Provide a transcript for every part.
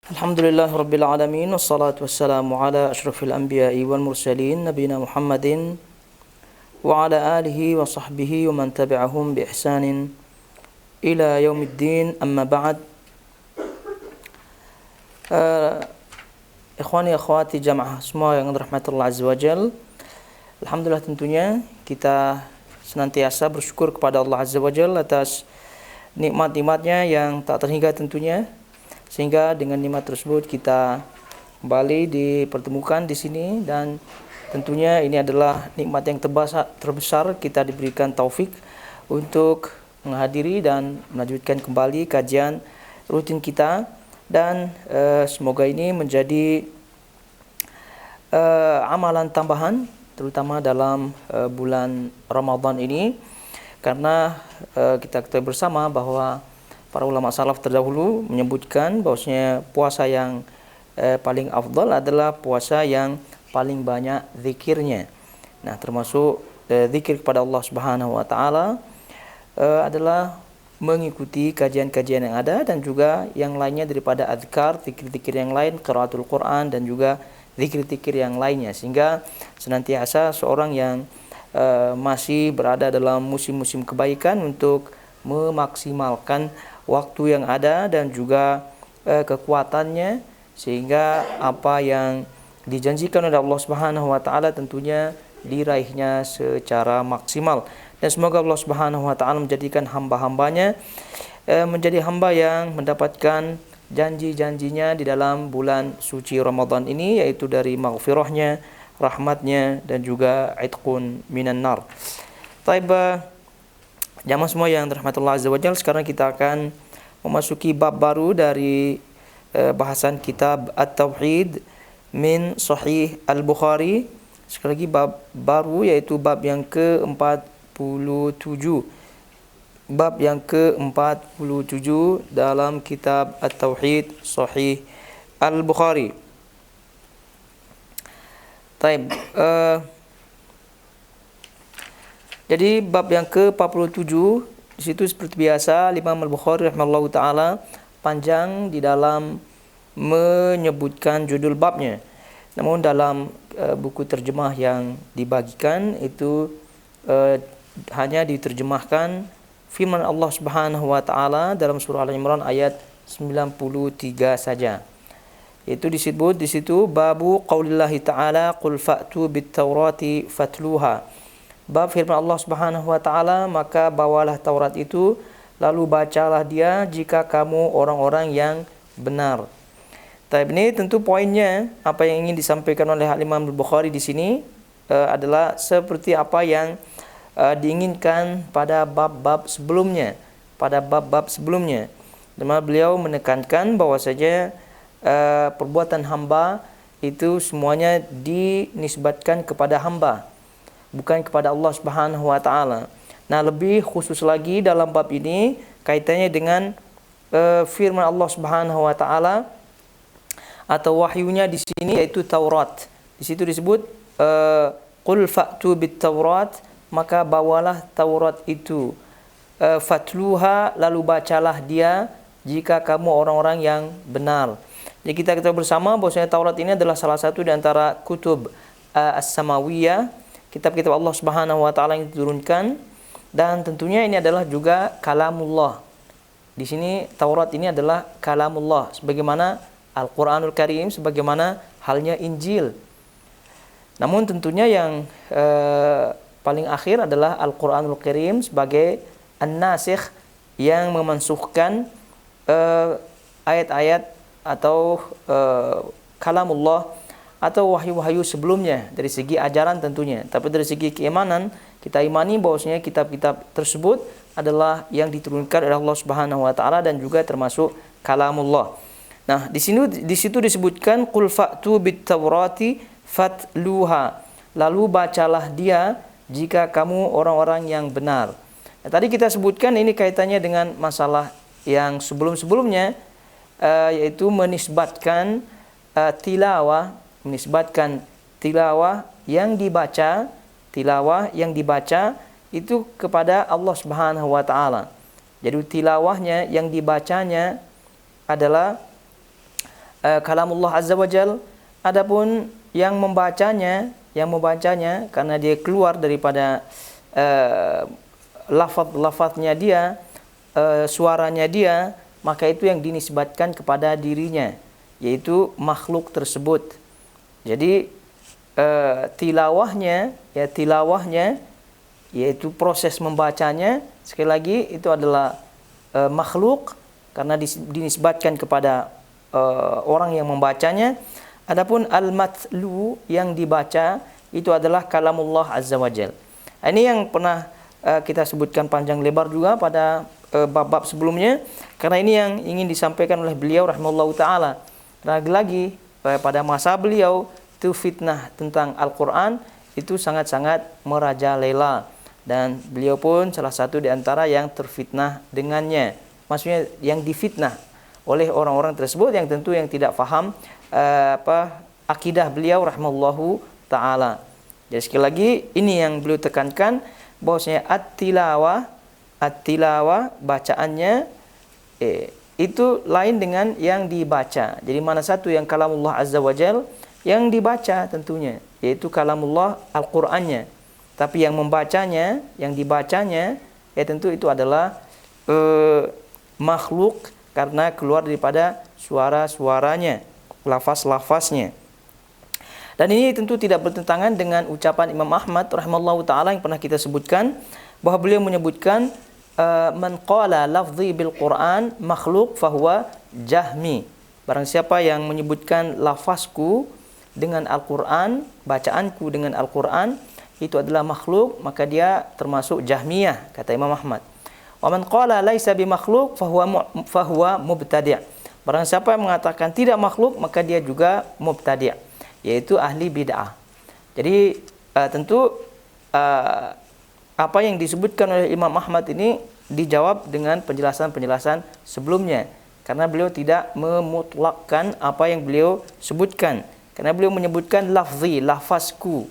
Alhamdulillah Rabbil Alamin. Wassalatu wassalamu ala ashrafil anbiya'i wal mursalin Nabina Muhammadin wa ala alihi wa sahbihi wa man tabi'ahum bi ihsanin ila yaumiddin. Amma ba'd. Ikhwani akhwati jamaah semua yang dirahmati Allah Azza wa Jal, alhamdulillah tentunya kita senantiasa bersyukur kepada Allah Azza wa Jal atas nikmat-nikmatnya yang tak terhingga tentunya, sehingga dengan nikmat tersebut kita kembali dipertemukan di sini, dan tentunya ini adalah nikmat yang terbesar kita diberikan taufik untuk menghadiri dan melanjutkan kembali kajian rutin kita, dan semoga ini menjadi amalan tambahan terutama dalam bulan Ramadan ini, karena kita ketahui bersama bahwa para ulama salaf terdahulu menyebutkan bahwasanya puasa yang paling afdal adalah puasa yang paling banyak zikirnya. Nah, termasuk zikir kepada Allah Subhanahu wa taala adalah mengikuti kajian-kajian yang ada, dan juga yang lainnya daripada azkar, zikir-zikir yang lain, qiraatul Quran, dan juga zikir-zikir yang lainnya, sehingga senantiasa seorang yang masih berada dalam musim-musim kebaikan untuk memaksimalkan waktu yang ada dan juga kekuatannya, sehingga apa yang dijanjikan oleh Allah Subhanahu wa taala tentunya diraihnya secara maksimal. Dan semoga Allah Subhanahu wa taala menjadikan hamba-hambanya menjadi hamba yang mendapatkan janji-janjinya di dalam bulan suci Ramadan ini, yaitu dari maghfirahnya, rahmatnya, dan juga itqun minan nar. Taib, jamaah semua yang dirahmati Allah Azza wa Jalla, sekarang kita akan memasuki bab baru dari bahasan kitab At-Tauhid min Sahih Al-Bukhari. Sekali lagi bab baru, yaitu bab yang ke-47. Bab yang ke-47 dalam kitab At-Tauhid Sahih Al-Bukhari. Taib. Jadi bab yang ke-47 di situ seperti biasa Imam Al-Bukhari rahimahullahu taala panjang di dalam menyebutkan judul babnya. Namun dalam buku terjemah yang dibagikan itu hanya diterjemahkan firman Allah Subhanahu wa taala dalam surah Al-Imran ayat 93 saja. Itu disebut di situ babu qaulillahi ta'ala qul fa'tu bit-taurati fatluha. Bab firman Allah Subhanahu wa taala, maka bawalah Taurat itu lalu bacalah dia jika kamu orang-orang yang benar. Tapi ini tentu poinnya apa yang ingin disampaikan oleh Imam Al-Bukhari di sini adalah seperti apa yang diinginkan pada bab-bab sebelumnya. Di mana beliau menekankan bahwasanya perbuatan hamba itu semuanya dinisbatkan kepada hamba, bukan kepada Allah Subhanahu wa taala. Nah, lebih khusus lagi dalam bab ini kaitannya dengan firman Allah Subhanahu wa taala atau wahyunya di sini, yaitu Taurat. Di situ disebut qul fa'tu bit-taurat, maka bawalah Taurat itu, fatluha, lalu bacalah dia jika kamu orang-orang yang benar. Jadi kita bersama bahwasanya Taurat ini adalah salah satu di antara kutub as-samawiyah, kitab-kitab Allah Subhanahu wa taala yang diturunkan, dan tentunya ini adalah juga kalamullah. Di sini Taurat ini adalah kalamullah, sebagaimana Al-Qur'anul Karim, sebagaimana halnya Injil. Namun tentunya yang paling akhir adalah Al-Qur'anul Karim sebagai an-nasikh, yang memansukhkan ayat-ayat atau kalamullah atau wahyu-wahyu sebelumnya dari segi ajaran tentunya. Tapi dari segi keimanan, kita imani bahwasanya kitab-kitab tersebut adalah yang diturunkan oleh Allah Subhanahu wa taala dan juga termasuk kalamullah. Nah, di situ disebutkan qul fa'tu bit-taurati fatluha, lalu bacalah dia jika kamu orang-orang yang benar. Nah, tadi kita sebutkan ini kaitannya dengan masalah yang sebelum-sebelumnya, yaitu menisbatkan tilawah yang dibaca itu kepada Allah Subhanahu wa taala. Jadi tilawahnya yang dibacanya adalah kalamullah azza wajal. Adapun yang membacanya karena dia keluar daripada lafaz-lafaznya dia, suaranya dia, maka itu yang dinisbatkan kepada dirinya, yaitu makhluk tersebut. Jadi tilawahnya yaitu proses membacanya, sekali lagi itu adalah makhluk karena dinisbatkan kepada orang yang membacanya. Adapun al-matlu yang dibaca itu adalah kalamullah azza wajal. Ini yang pernah kita sebutkan panjang lebar juga pada bab-bab sebelumnya, karena ini yang ingin disampaikan oleh beliau rahimahullahu taala. Lagi-lagi pada masa beliau itu fitnah tentang Al-Qur'an itu sangat-sangat merajalela, dan beliau pun salah satu di antara yang terfitnah dengannya. Maksudnya yang difitnah oleh orang-orang tersebut yang tentu yang tidak faham akidah beliau rahimahullahu taala. Jadi sekali lagi ini yang beliau tekankan, bahwasanya at-tilawah bacaannya itu lain dengan yang dibaca. Jadi mana satu yang kalamullah azza wajal yang dibaca tentunya, yaitu kalamullah Al-Qur'annya. Tapi yang membacanya, yang dibacanya ya tentu itu adalah makhluk karena keluar daripada suara-suaranya, lafaz-lafaznya. Dan ini tentu tidak bertentangan dengan ucapan Imam Ahmad rahimahullahu taala yang pernah kita sebutkan, bahwa beliau menyebutkan man qala lafzi bil Qur'an makhluk fahuwa jahmi. Barang siapa yang menyebutkan lafazku dengan Al-Qur'an, bacaanku dengan Al-Qur'an itu adalah makhluk, maka dia termasuk Jahmiyah, kata Imam Ahmad. Wa man qala laisa bi makhluk fahuwa mubtadi'. Barang siapa yang mengatakan tidak makhluk, maka dia juga mubtadi', yaitu ahli bid'ah. Jadi tentu apa yang disebutkan oleh Imam Ahmad ini dijawab dengan penjelasan-penjelasan sebelumnya, karena beliau tidak memutlakkan apa yang beliau sebutkan, karena beliau menyebutkan lafzi, lafazku.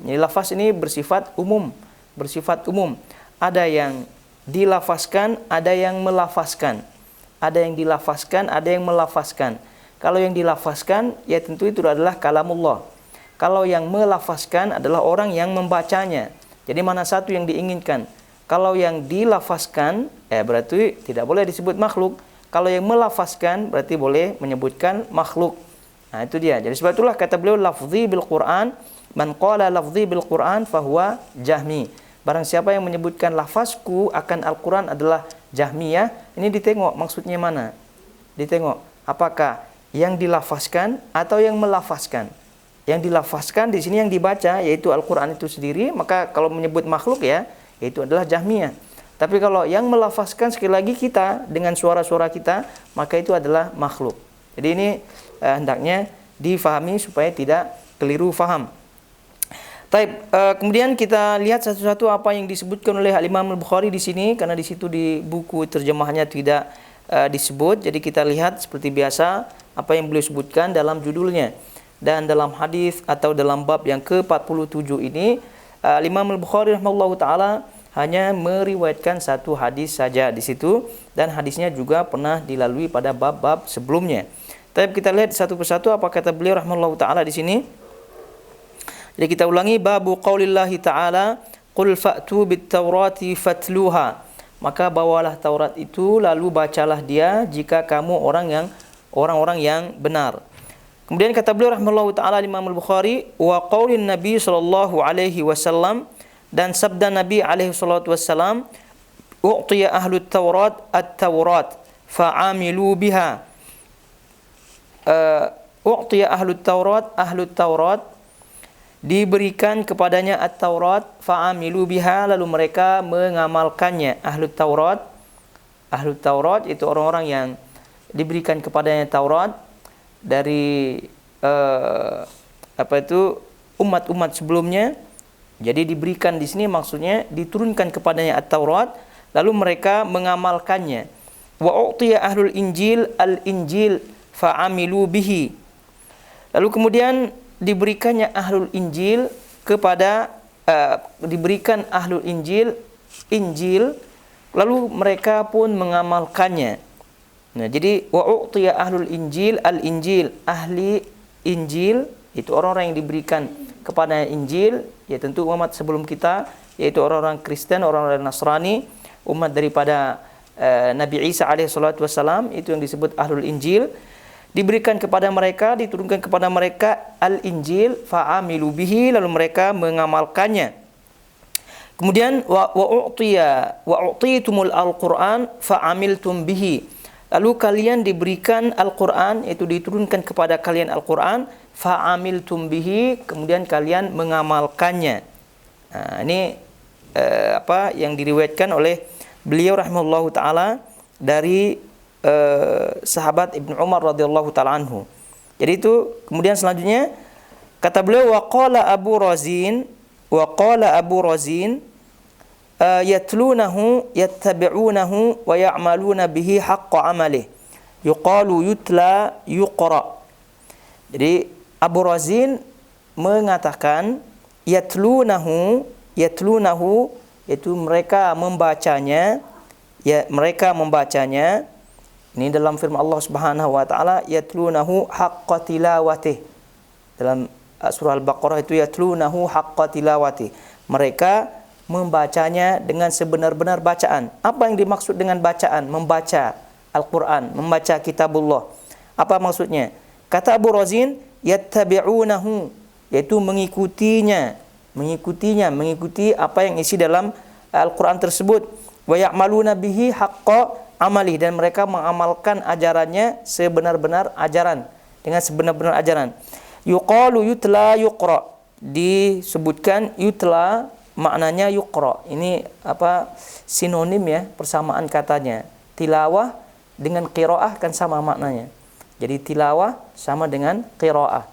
Jadi lafaz ini bersifat umum. Ada yang dilafazkan, ada yang melafazkan. Ada yang dilafazkan, ada yang melafazkan. Kalau yang dilafazkan ya tentu itu adalah kalamullah. Kalau yang melafazkan adalah orang yang membacanya. Jadi mana satu yang diinginkan? Kalau yang dilafazkan berarti tidak boleh disebut makhluk. Kalau yang melafazkan berarti boleh menyebutkan makhluk. Nah, itu dia. Jadi sebab itulah kata beliau lafzi bil Qur'an, man qala lafzi bil Qur'an fahuwa jahmi. Barang siapa yang menyebutkan lafazku akan Al-Qur'an adalah Jahmiyah. Ini ditengok maksudnya mana? Ditengok apakah yang dilafazkan atau yang melafazkan. Yang dilafazkan di sini yang dibaca yaitu Al-Qur'an itu sendiri, maka kalau menyebut makhluk ya itu adalah Jahmiyah. Tapi kalau yang melafazkan sekali lagi kita dengan suara-suara kita, maka itu adalah makhluk. Jadi ini hendaknya difahami supaya tidak keliru faham. Taib, kemudian kita lihat satu-satu apa yang disebutkan oleh Imam Al-Bukhari di sini, karena di situ di buku terjemahnya tidak disebut. Jadi kita lihat seperti biasa apa yang beliau sebutkan dalam judulnya. Dan dalam hadis atau dalam bab yang ke-47 ini, Imam Al-Bukhari rahimahullahu taala hanya meriwayatkan satu hadis saja di situ, dan hadisnya juga pernah dilalui pada bab-bab sebelumnya. Taib, kita lihat satu persatu apa kata beliau rahimahullahu taala di sini. Jadi kita ulangi, babu qaulillahi ta'ala qul fa'tu bit-taurati fatluha. Maka bawalah Taurat itu lalu bacalah dia jika kamu orang-orang yang benar. Kemudian kata beliau rahimahullahu taala Imam Al-Bukhari, wa qaulin Nabi sallallahu alaihi wasallam, dan sabda Nabi alaihi salatu wasallam, u'tiya ahlut Taurat at-Taurat fa'amilu biha. U'tiya ahlut Taurat diberikan kepadanya at-Taurat fa'amilu biha, lalu mereka mengamalkannya. Ahlut Taurat itu orang-orang yang diberikan kepadanya Taurat dari umat-umat sebelumnya. Jadi diberikan di sini maksudnya diturunkan kepadanya at-Taurat, lalu mereka mengamalkannya. Wa u'tiya ahlul Injil al-Injil fa'amilu bihi. Lalu kemudian diberikannya ahlul Injil diberikan ahlul Injil Injil, lalu mereka pun mengamalkannya. Nah, jadi wa u'tiya ahlul injil, al-injil, ahli Injil itu orang-orang yang diberikan kepada Injil, ya tentu umat sebelum kita, yaitu orang-orang Kristen, orang-orang Nasrani, umat daripada Nabi Isa alaihi salatu wassalam, itu yang disebut ahlul Injil. Diberikan kepada mereka, diturunkan kepada mereka al-Injil, fa'amilu bihi, lalu mereka mengamalkannya. Kemudian wa u'titumul al-Qur'an fa'amiltum bihi. Lalu kalian diberikan Al-Quran, yaitu diturunkan kepada kalian Al-Quran, fa'amiltum bihi, kemudian kalian mengamalkannya. Nah, ini apa yang diriwayatkan oleh beliau rahimahullahu taala dari sahabat Ibnu Umar radhiyallahu taala anhu. Jadi itu kemudian selanjutnya kata beliau wa qala Abu Razin yatlunahu yattabi'unahu wa ya'maluna bihi haqqa amalih yuqalu yutla yuqra. Jadi Abu Razin mengatakan yatlunahu yaitu mereka membacanya, ya mereka membacanya. Ini dalam firman Allah Subhanahu wa taala yatlunahu haqqa tilawatih. Dalam surah Al-Baqarah itu yatlunahu haqqa tilawatih. Mereka membacanya dengan sebenar-benar bacaan. Apa yang dimaksud dengan bacaan? Membaca Al-Quran, membaca kitabullah. Apa maksudnya? Kata Abu Razin, yattabi'unahu, yaitu mengikuti apa yang isi dalam Al-Quran tersebut. Wa ya'maluna bihi haqqa amalih, dan mereka mengamalkan ajarannya sebenar-benar ajaran, dengan sebenar-benar ajaran. Yuqalu yutla yuqra, disebutkan yutla maknanya yuqra. Ini apa sinonim ya, persamaan katanya. Tilawah dengan qiraah kan sama maknanya. Jadi tilawah sama dengan qiraah.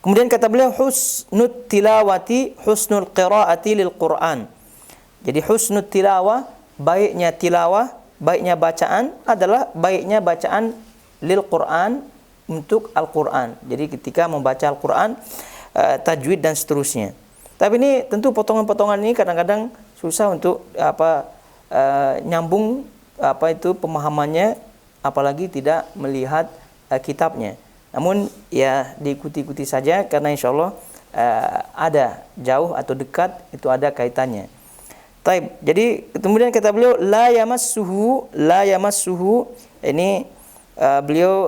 Kemudian kata beliau husnul tilawati husnul qiraati lil Quran. Jadi husnul tilawah, baiknya tilawah, baiknya bacaan adalah baiknya bacaan lil Quran, untuk Al-Quran. Jadi ketika membaca Al-Quran, tajwid dan seterusnya. Tapi ini tentu potongan-potongan ini kadang-kadang susah untuk nyambung pemahamannya, apalagi tidak melihat kitabnya. Namun ya diikuti-ikuti saja, karena insya Allah ada jauh atau dekat itu ada kaitannya. Taib. Jadi kemudian kata beliau la yamassuhu, ini beliau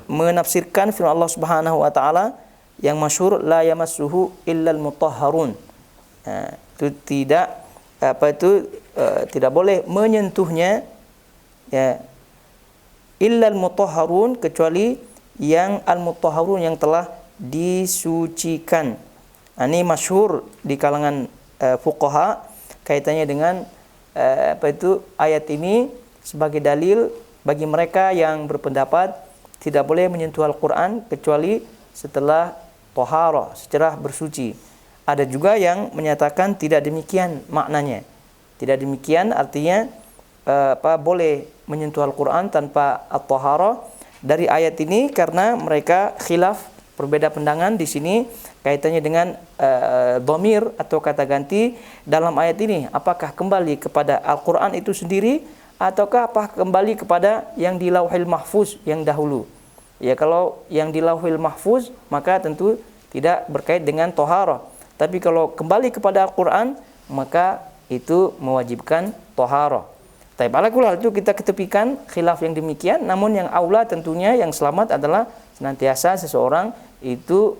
menafsirkan firman Allah Subhanahu wa taala yang masyhur la yamassuhu illal mutahharun. Itu tidak tidak boleh menyentuhnya ya illal mutahharun, kecuali yang al-mutahharun yang telah disucikan. Ini masyhur di kalangan fuqaha, kaitannya dengan ayat ini sebagai dalil bagi mereka yang berpendapat tidak boleh menyentuh Al-Quran kecuali setelah taharah, setelah bersuci. Ada juga yang menyatakan tidak demikian maknanya. Tidak demikian artinya boleh menyentuh Al-Quran tanpa at-taharah dari ayat ini, karena mereka khilaf, berbeda pandangan di sini kaitannya dengan dhamir atau kata ganti dalam ayat ini. Apakah kembali kepada Al-Quran itu sendiri, ataukah kembali kepada yang di Lauhil Mahfuz yang dahulu? Ya, kalau yang di Lauhil Mahfuz maka tentu tidak berkait dengan taharah. Tapi kalau kembali kepada Al-Quran maka itu mewajibkan taharah. Tapi ala kulal itu kita ketepikan khilaf yang demikian. Namun yang aula tentunya, yang selamat adalah senantiasa seseorang itu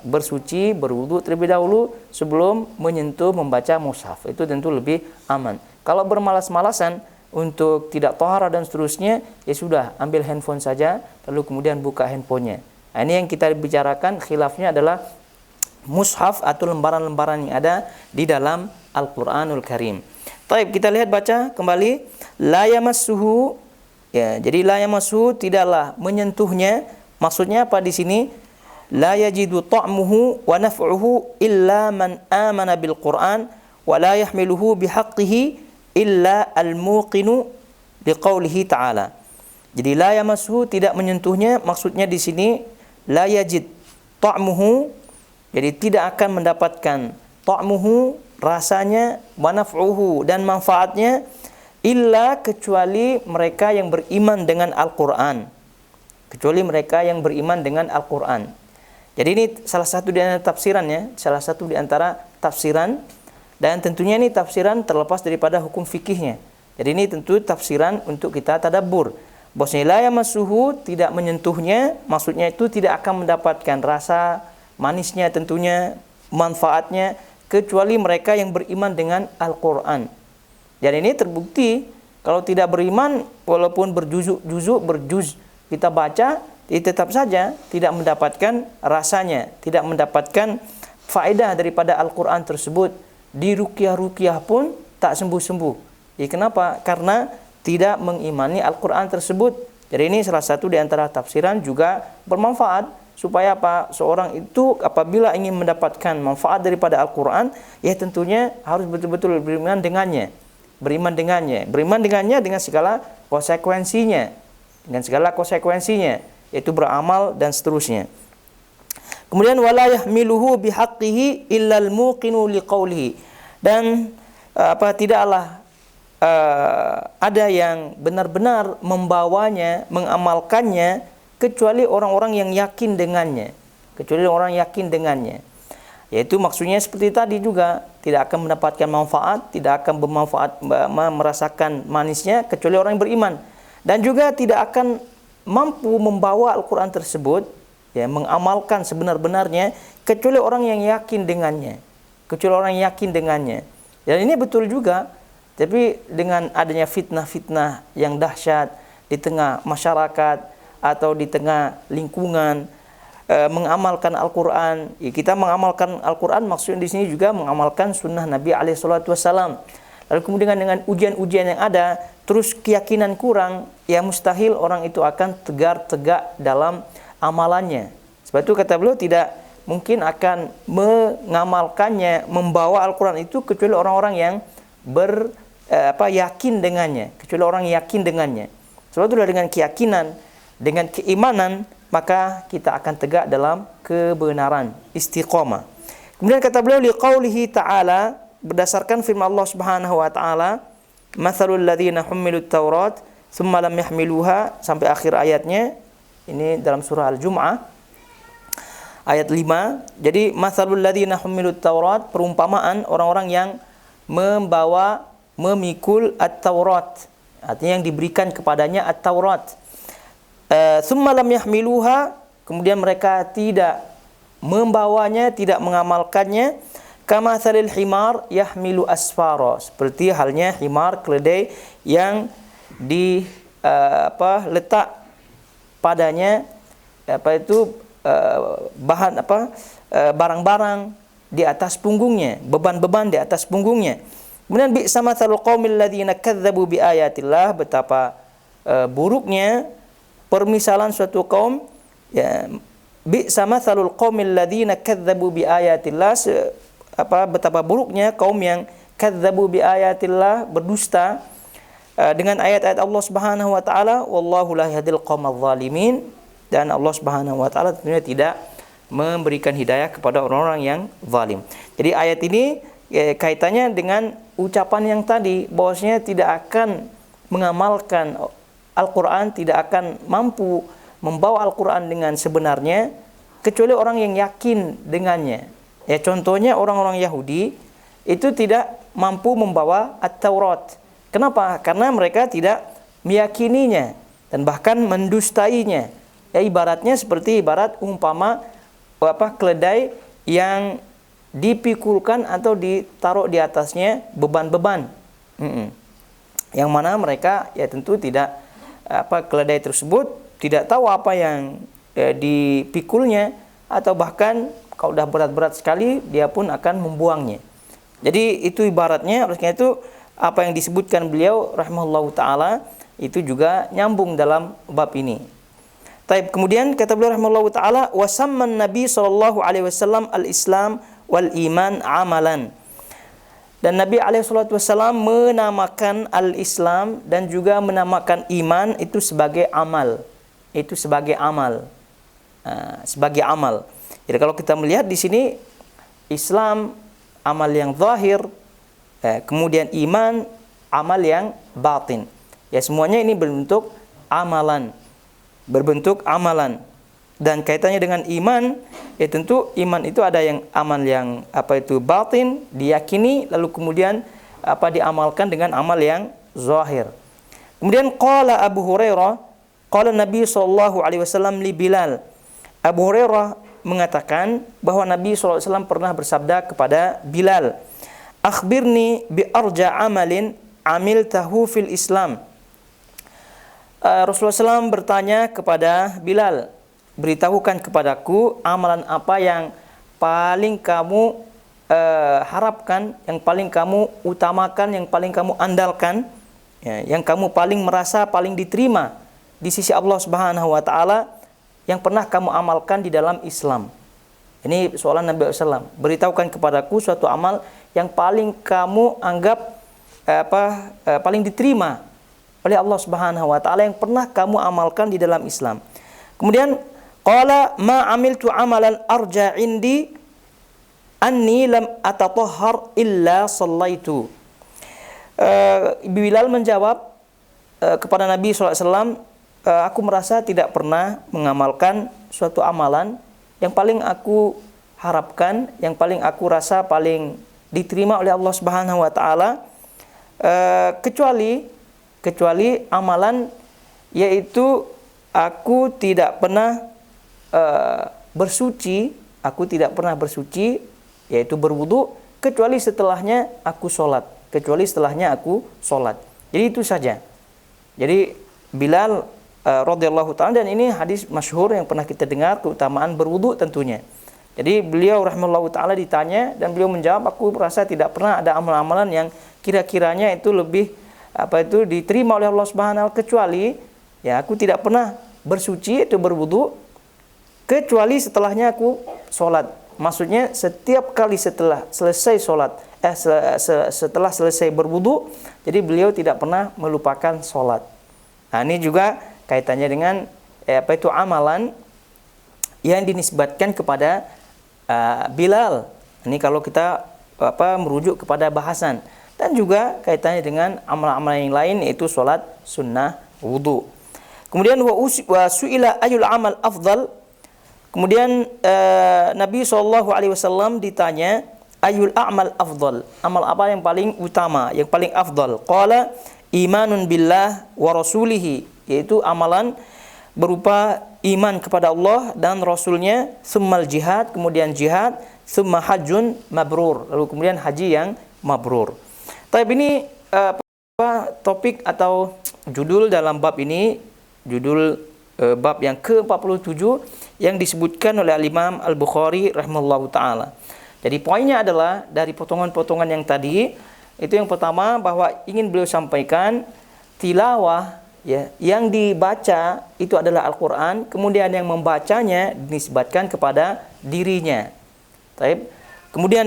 bersuci, berwudu terlebih dahulu sebelum menyentuh membaca mushaf. Itu tentu lebih aman. Kalau bermalas-malasan untuk tidak taharah dan seterusnya, ya sudah, ambil handphone saja lalu kemudian buka handphonenya. Nah, ini yang kita bicarakan khilafnya adalah mushaf atau lembaran-lembaran yang ada di dalam Al-Qur'anul Karim. Baik, kita lihat baca kembali la yamassuhu. Ya, jadi la yamassuhu tidaklah menyentuhnya. Maksudnya apa di sini? La yajidu ta'muhu wa naf'uhu illa man amana bil Qur'an wa la yahmiluhu bihaqqihi illa al-muqinu liqaulihi ta'ala. Jadi la yamassuhu tidak menyentuhnya, maksudnya di sini la yajid ta'muhu, jadi tidak akan mendapatkan ta'muhu, rasanya, wa naf'uhu, dan manfaatnya, illa kecuali mereka yang beriman dengan Al-Qur'an. Kecuali mereka yang beriman dengan Al-Qur'an. Jadi ini salah satu di antara tafsirannya, salah satu di antara tafsiran, dan tentunya ini tafsiran terlepas daripada hukum fikihnya. Jadi ini tentu tafsiran untuk kita tadabbur. Bahwasanya la yamassuhu, tidak menyentuhnya, maksudnya itu tidak akan mendapatkan rasa manisnya, tentunya manfaatnya, kecuali mereka yang beriman dengan Al-Qur'an. Dan ini terbukti kalau tidak beriman, walaupun berjuz kita baca, tetap saja tidak mendapatkan rasanya, tidak mendapatkan faedah daripada Al-Quran tersebut. Di ruqyah-ruqyah pun tak sembuh-sembuh. Kenapa? Karena tidak mengimani Al-Quran tersebut. Jadi ini salah satu di antara tafsiran juga bermanfaat. Supaya apa? Seorang itu apabila ingin mendapatkan manfaat daripada Al-Quran, ya tentunya harus betul-betul beriman dengannya. Beriman dengannya dengan segala konsekuensinya. Yaitu beramal dan seterusnya. Kemudian wala yahmiluhu bihaqqihi illal muqinu liqaulihi. Dan tidaklah ada yang benar-benar membawanya, mengamalkannya, kecuali orang-orang yang yakin dengannya. Yaitu maksudnya seperti tadi juga, tidak akan mendapatkan manfaat, tidak akan merasakan manisnya kecuali orang yang beriman. Dan juga tidak akan mampu membawa Al-Quran tersebut, ya, mengamalkan sebenar-benarnya, kecuali orang yang yakin dengannya. Dan ini betul juga, tapi dengan adanya fitnah-fitnah yang dahsyat di tengah masyarakat atau di tengah lingkungan, mengamalkan Al-Quran, ya, kita mengamalkan Al-Quran maksudnya di sini juga mengamalkan sunnah Nabi SAW. Lalu kemudian dengan ujian-ujian yang ada, terus keyakinan kurang, ya mustahil orang itu akan tegak dalam amalannya. Sebab itu kata beliau tidak mungkin akan mengamalkannya, membawa Al-Quran itu kecuali orang-orang yang yakin dengannya, Sebab itu dengan keyakinan, dengan keimanan, maka kita akan tegak dalam kebenaran, istiqamah. Kemudian kata beliau liqaulihi ta'ala, berdasarkan firman Allah Subhanahu wa taala, mathalul ladzina hummilut taurat tsumma lam yahmiluha, sampai akhir ayatnya. Ini dalam surah Al-Jumu'ah ayat 5. Jadi mathalul ladzina hummilut taurat, perumpamaan orang-orang yang memikul at-Taurat, artinya yang diberikan kepadanya at-Taurat. Tsumma lam yahmiluha, kemudian mereka tidak membawanya, tidak mengamalkannya. Kama thalil himar yahmilu asfara, seperti halnya himar, keledai yang letak padanya barang-barang di atas punggungnya, beban-beban di atas punggungnya. Kemudian bi'sa mathalul qaumil ladzina kadzdzabu biayatillah, betapa buruknya permisalan suatu kaum, ya, bi'sa mathalul qaumil ladzina kadzdzabu biayatillah, betapa buruknya kaum yang kadzdzabu biayatillah, berdusta dengan ayat-ayat Allah Subhanahu wa taala. Wallahu la yahdil qaumadz zalimin, dan Allah Subhanahu wa taala tentunya tidak memberikan hidayah kepada orang-orang yang zalim. Jadi ayat ini kaitannya dengan ucapan yang tadi, bahwasanya tidak akan mengamalkan Al-Quran, tidak akan mampu membawa Al-Quran dengan sebenarnya kecuali orang yang yakin dengannya. Ya, contohnya orang-orang Yahudi itu tidak mampu membawa At-Taurat. Kenapa? Karena mereka tidak meyakininya dan bahkan mendustainya. Ya, ibaratnya seperti ibarat umpama keledai yang dipikulkan atau ditaruh di atasnya beban-beban. Yang mana mereka ya tentu tidak keledai tersebut tidak tahu apa yang dipikulnya, atau bahkan kalau sudah berat-berat sekali dia pun akan membuangnya. Jadi itu ibaratnya. Oleh karena itu apa yang disebutkan beliau rahimahullahu taala itu juga nyambung dalam bab ini. Kemudian kata beliau rahimahullahu taala, wasamman Nabi sallallahu alaihi wasallam al-Islam wal iman amalan. Dan Nabi alaihi salatu wasallam menamakan al-Islam dan juga menamakan iman itu sebagai amal. Sebagai amal. Jadi kalau kita melihat di sini, Islam amal yang zahir, kemudian iman amal yang batin. Ya, semuanya ini berbentuk amalan. Berbentuk amalan. Dan kaitannya dengan iman, ya tentu iman itu ada yang amal yang batin, diyakini, lalu kemudian diamalkan dengan amal yang zahir. Kemudian qala Abu Hurairah, qala Nabi sallallahu alaihi wasallam li Bilal. Abu Hurairah mengatakan bahwa Nabi sallallahu alaihi wasallam pernah bersabda kepada Bilal, "Akhbirni bi arja amalin amiltahu fil Islam." Rasulullah SAW bertanya kepada Bilal, beritahukan kepadaku amalan apa yang paling kamu harapkan, yang paling kamu utamakan, yang paling kamu andalkan, ya, yang kamu paling merasa paling diterima di sisi Allah Subhanahu wa taala, yang pernah kamu amalkan di dalam Islam. Ini soalan Nabi SAW. Beritahukan kepadaku suatu amal yang paling kamu anggap paling diterima oleh Allah Subhanahu wa taala, yang pernah kamu amalkan di dalam Islam. Kemudian qala ma amiltu amalan arja indi anni lam atatahhar illa sallaitu. Bilal menjawab kepada Nabi SAW, aku merasa tidak pernah mengamalkan suatu amalan yang paling aku harapkan, yang paling aku rasa paling diterima oleh Allah Subhanahu wa taala, kecuali amalan, yaitu aku tidak pernah bersuci, yaitu berwudu, kecuali setelahnya aku sholat. Jadi itu saja. Jadi Bilal radhiyallahu ta'ala, dan ini hadis masyhur yang pernah kita dengar, keutamaan berwudu tentunya. Jadi beliau rahimahullahu ta'ala ditanya, dan beliau menjawab, aku merasa tidak pernah ada amalan-amalan yang kira-kiranya itu lebih diterima oleh Allah Subhanahu wa taala, kecuali ya aku tidak pernah bersuci, itu berwudu, kecuali setelahnya aku sholat. Maksudnya setiap kali setelah selesai sholat, setelah selesai berwudu, jadi beliau tidak pernah melupakan sholat. Nah, ini juga kaitannya dengan amalan yang dinisbatkan kepada Bilal. Ini kalau kita merujuk kepada bahasan. Dan juga kaitannya dengan amalan-amalan yang lain, yaitu sholat sunnah wudu. Kemudian wa su'ila ayul amal afdal. Kemudian Nabi SAW ditanya, ayul a'mal afdal, amal apa yang paling utama, yang paling afdal? Qala imanun billah wa rasulihi, yaitu amalan berupa iman kepada Allah dan Rasulnya, summal jihad, kemudian jihad, summa hajjun mabrur, lalu kemudian haji yang mabrur. Tapi ini topik atau judul dalam bab ini, judul bab yang ke-47 yang disebutkan oleh Al-Imam Al-Bukhari rahimahullahu ta'ala. Jadi poinnya adalah dari potongan-potongan yang tadi, itu yang pertama bahwa ingin beliau sampaikan tilawah, ya, yang dibaca itu adalah Al-Quran, kemudian yang membacanya dinisbatkan kepada dirinya. Kemudian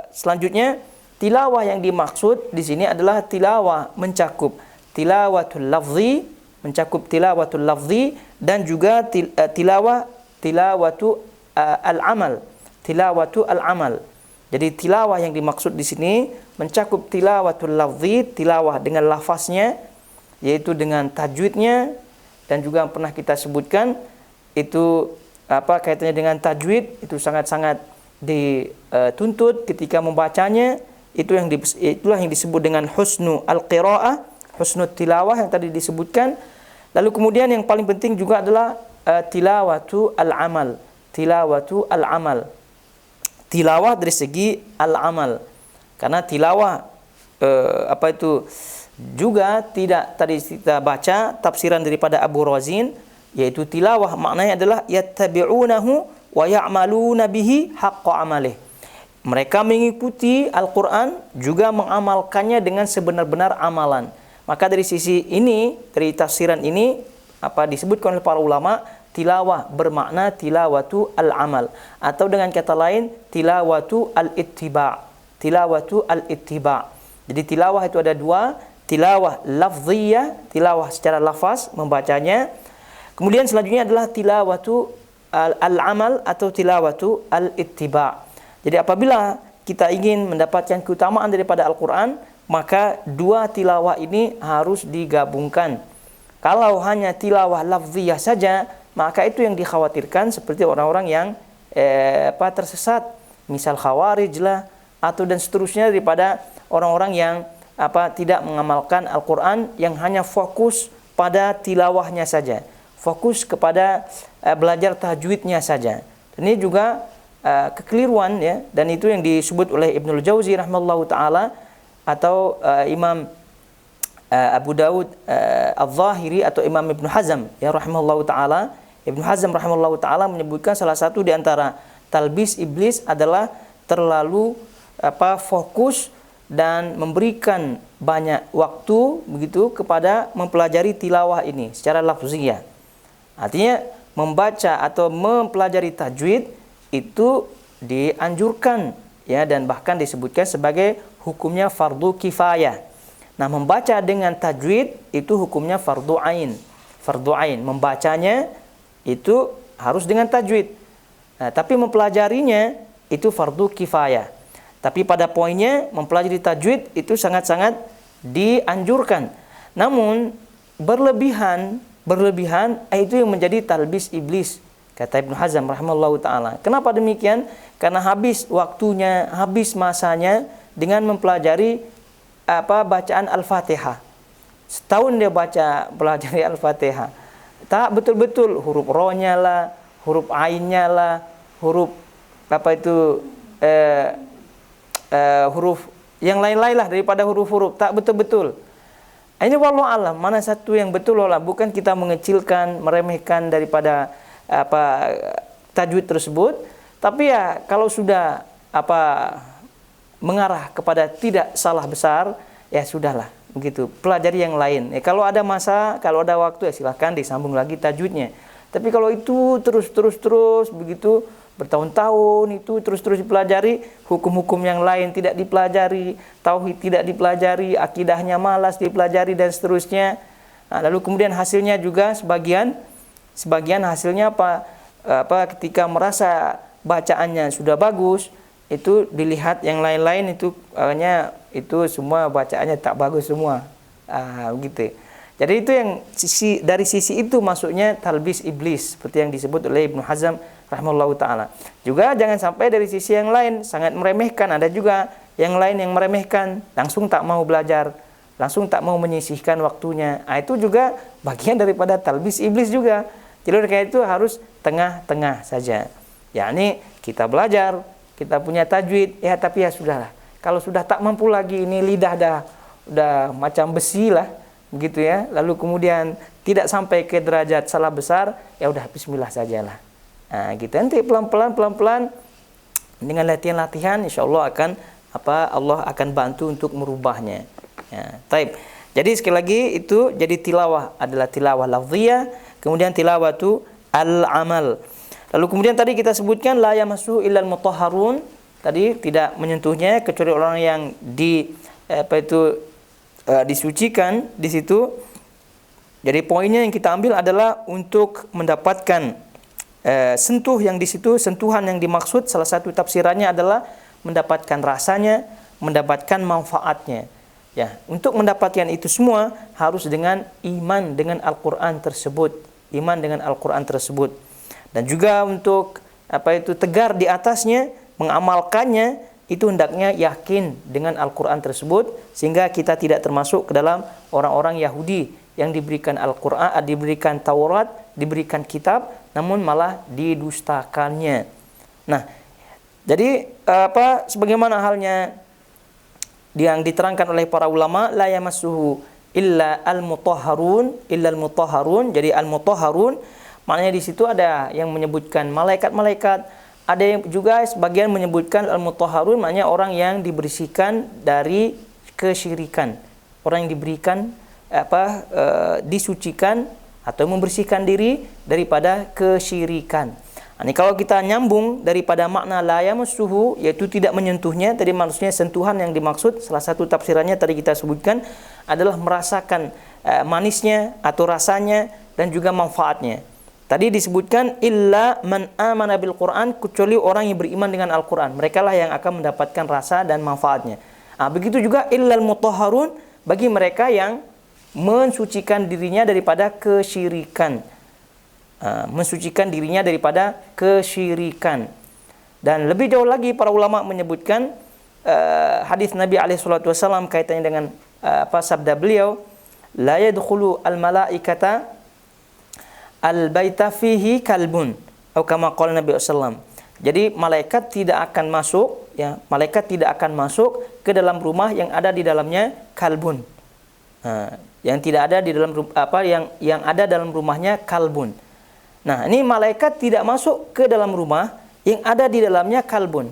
selanjutnya, tilawah yang dimaksud di sini adalah tilawah mencakup tilawatul lafzi, dan juga tilawatu al-amal. Jadi tilawah yang dimaksud di sini mencakup tilawatul lafzi, tilawah dengan lafaznya, yaitu dengan tajwidnya, dan juga pernah kita sebutkan itu kaitannya dengan tajwid, itu sangat-sangat dituntut ketika membacanya. Itulah yang disebut dengan husnu al-qiraah, husnu tilawah yang tadi disebutkan. Lalu kemudian yang paling penting juga adalah tilawatu al-amal. Tilawah dari segi al-amal. Karena tilawah juga tidak tadi kita baca tafsiran daripada Abu Razin, yaitu tilawah maknanya adalah yattabi'unahu wa ya'maluna bihi haqqa amalih. Mereka mengikuti Al-Quran, juga mengamalkannya dengan sebenar-benar amalan. Maka dari sisi ini, dari tafsiran ini, disebutkan oleh para ulama, tilawah bermakna tilawatu al-amal. Atau dengan kata lain, tilawatu al-ittiba'. Jadi tilawah itu ada dua, tilawah lafziyah, tilawah secara lafaz, membacanya. Kemudian selanjutnya adalah tilawatu al-amal atau tilawatu al-ittiba'. Jadi apabila kita ingin mendapatkan keutamaan daripada Al-Quran, maka dua tilawah ini harus digabungkan. Kalau hanya tilawah lafziyah saja, maka itu yang dikhawatirkan seperti orang-orang yang tersesat, misal khawarij lah, atau dan seterusnya daripada orang-orang yang tidak mengamalkan Al-Quran, yang hanya fokus pada tilawahnya saja, fokus kepada belajar tajwidnya saja. Ini juga kekeliruan, ya, dan itu yang disebut oleh Ibnul Jauzi rahimahullahu taala atau Imam Abu Daud Al-Zahiri atau Imam Ibnu Hazm ya rahimahullahu taala. Ibnu Hazm rahimahullahu taala menyebutkan salah satu di antara talbis iblis adalah terlalu fokus dan memberikan banyak waktu begitu kepada mempelajari tilawah ini secara lafziyah. Artinya membaca atau mempelajari tajwid itu dianjurkan, ya, dan bahkan disebutkan sebagai hukumnya fardu kifayah. Nah, membaca dengan tajwid itu hukumnya fardu ain. Fardu ain, membacanya itu harus dengan tajwid. Nah, tapi mempelajarinya itu fardu kifayah. Tapi pada poinnya mempelajari tajwid itu sangat-sangat dianjurkan. Namun berlebihan itu yang menjadi talbis iblis, kata Ibnu Hazm rahimahullahu taala. Kenapa demikian? Karena habis waktunya, habis masanya dengan mempelajari bacaan Al-Fatihah. Setahun dia pelajari Al-Fatihah. Tak betul-betul huruf ro-nya lah, huruf ainnya lah, huruf huruf yang lain-lain lah daripada huruf-huruf, tak betul-betul. Ini wallahu alam mana satu yang betul, wallah, bukan kita mengecilkan, meremehkan daripada tajwid tersebut, tapi ya kalau sudah mengarah kepada tidak salah besar, ya sudahlah begitu, pelajari yang lain. Kalau ada masa, kalau ada waktu, ya silahkan disambung lagi tajwidnya. Tapi kalau itu terus begitu bertahun-tahun itu terus dipelajari, hukum-hukum yang lain tidak dipelajari, tauhid tidak dipelajari, akidahnya malas dipelajari dan seterusnya. Nah, lalu kemudian hasilnya juga sebagian hasilnya ketika merasa bacaannya sudah bagus, itu dilihat yang lain-lain itu itu semua bacaannya tak bagus semua. Begitu. Jadi itu yang dari sisi itu masuknya talbis iblis seperti yang disebut oleh Ibnu Hazm rahimahullahu taala. Juga jangan sampai dari sisi yang lain sangat meremehkan. Ada juga yang lain yang meremehkan, langsung tak mau belajar, langsung tak mau menyisihkan waktunya. Itu juga bagian daripada talbis iblis juga. Jadi kayak itu harus tengah-tengah saja. Yakni kita belajar, kita punya tajwid, ya tapi ya sudahlah. Kalau sudah tak mampu lagi, ini lidah udah macam besi lah, begitu ya. Lalu kemudian tidak sampai ke derajat salah besar, ya udah bismillah sajalah. Nah, gitu. Nanti pelan-pelan dengan latihan-latihan, insya Allah Allah akan bantu untuk merubahnya. Ya, taib. Jadi sekali lagi itu jadi tilawah adalah tilawah lafziyah, kemudian tilawah itu al-amal. Lalu kemudian tadi kita sebutkan la yamassuhu illal mutahharun, tadi tidak menyentuhnya kecuali orang yang disucikan di situ. Jadi poinnya yang kita ambil adalah untuk mendapatkan sentuh yang di situ, sentuhan yang dimaksud salah satu tafsirannya adalah mendapatkan rasanya, mendapatkan manfaatnya. Ya, untuk mendapatkan itu semua harus dengan iman dengan Al-Qur'an tersebut, iman dengan Al-Qur'an tersebut. Dan juga untuk tegar di atasnya, mengamalkannya, itu hendaknya yakin dengan Al-Qur'an tersebut, sehingga kita tidak termasuk ke dalam orang-orang Yahudi yang diberikan Al-Qur'an, diberikan Taurat, diberikan kitab, namun malah didustakannya. Nah, jadi sebagaimana halnya yang diterangkan oleh para ulama, la yamassuhu illa al-mutahharun, Jadi al-mutahharun maknanya di situ ada yang menyebutkan malaikat-malaikat, ada yang juga sebagian menyebutkan al-mutahharun maknanya orang yang dibersihkan dari kesyirikan, orang yang diberikan disucikan atau membersihkan diri daripada kesyirikan. Ini kalau kita nyambung daripada makna la yamassuhu, yaitu tidak menyentuhnya, tadi maksudnya sentuhan yang dimaksud, salah satu tafsirannya tadi kita sebutkan adalah merasakan manisnya atau rasanya dan juga manfaatnya. Tadi disebutkan illa man amana bil Quran, kecuali orang yang beriman dengan Al-Quran. Mereka lah yang akan mendapatkan rasa dan manfaatnya. Begitu juga illal mutahharun, bagi mereka yang mensucikan dirinya daripada kesyirikan. Mensucikan dirinya daripada kesyirikan. Dan lebih jauh lagi para ulama menyebutkan hadis Nabi SAW kaitannya dengan sabda beliau, la yadkhulu al malaikata al baita fihi kalbun, atau kama qala Nabi SAW. Jadi malaikat tidak akan masuk, ya, malaikat tidak akan masuk ke dalam rumah yang ada di dalamnya kalbun. Yang tidak ada di dalam yang ada dalam rumahnya kalbun. Nah, ini malaikat tidak masuk ke dalam rumah yang ada di dalamnya kalbun.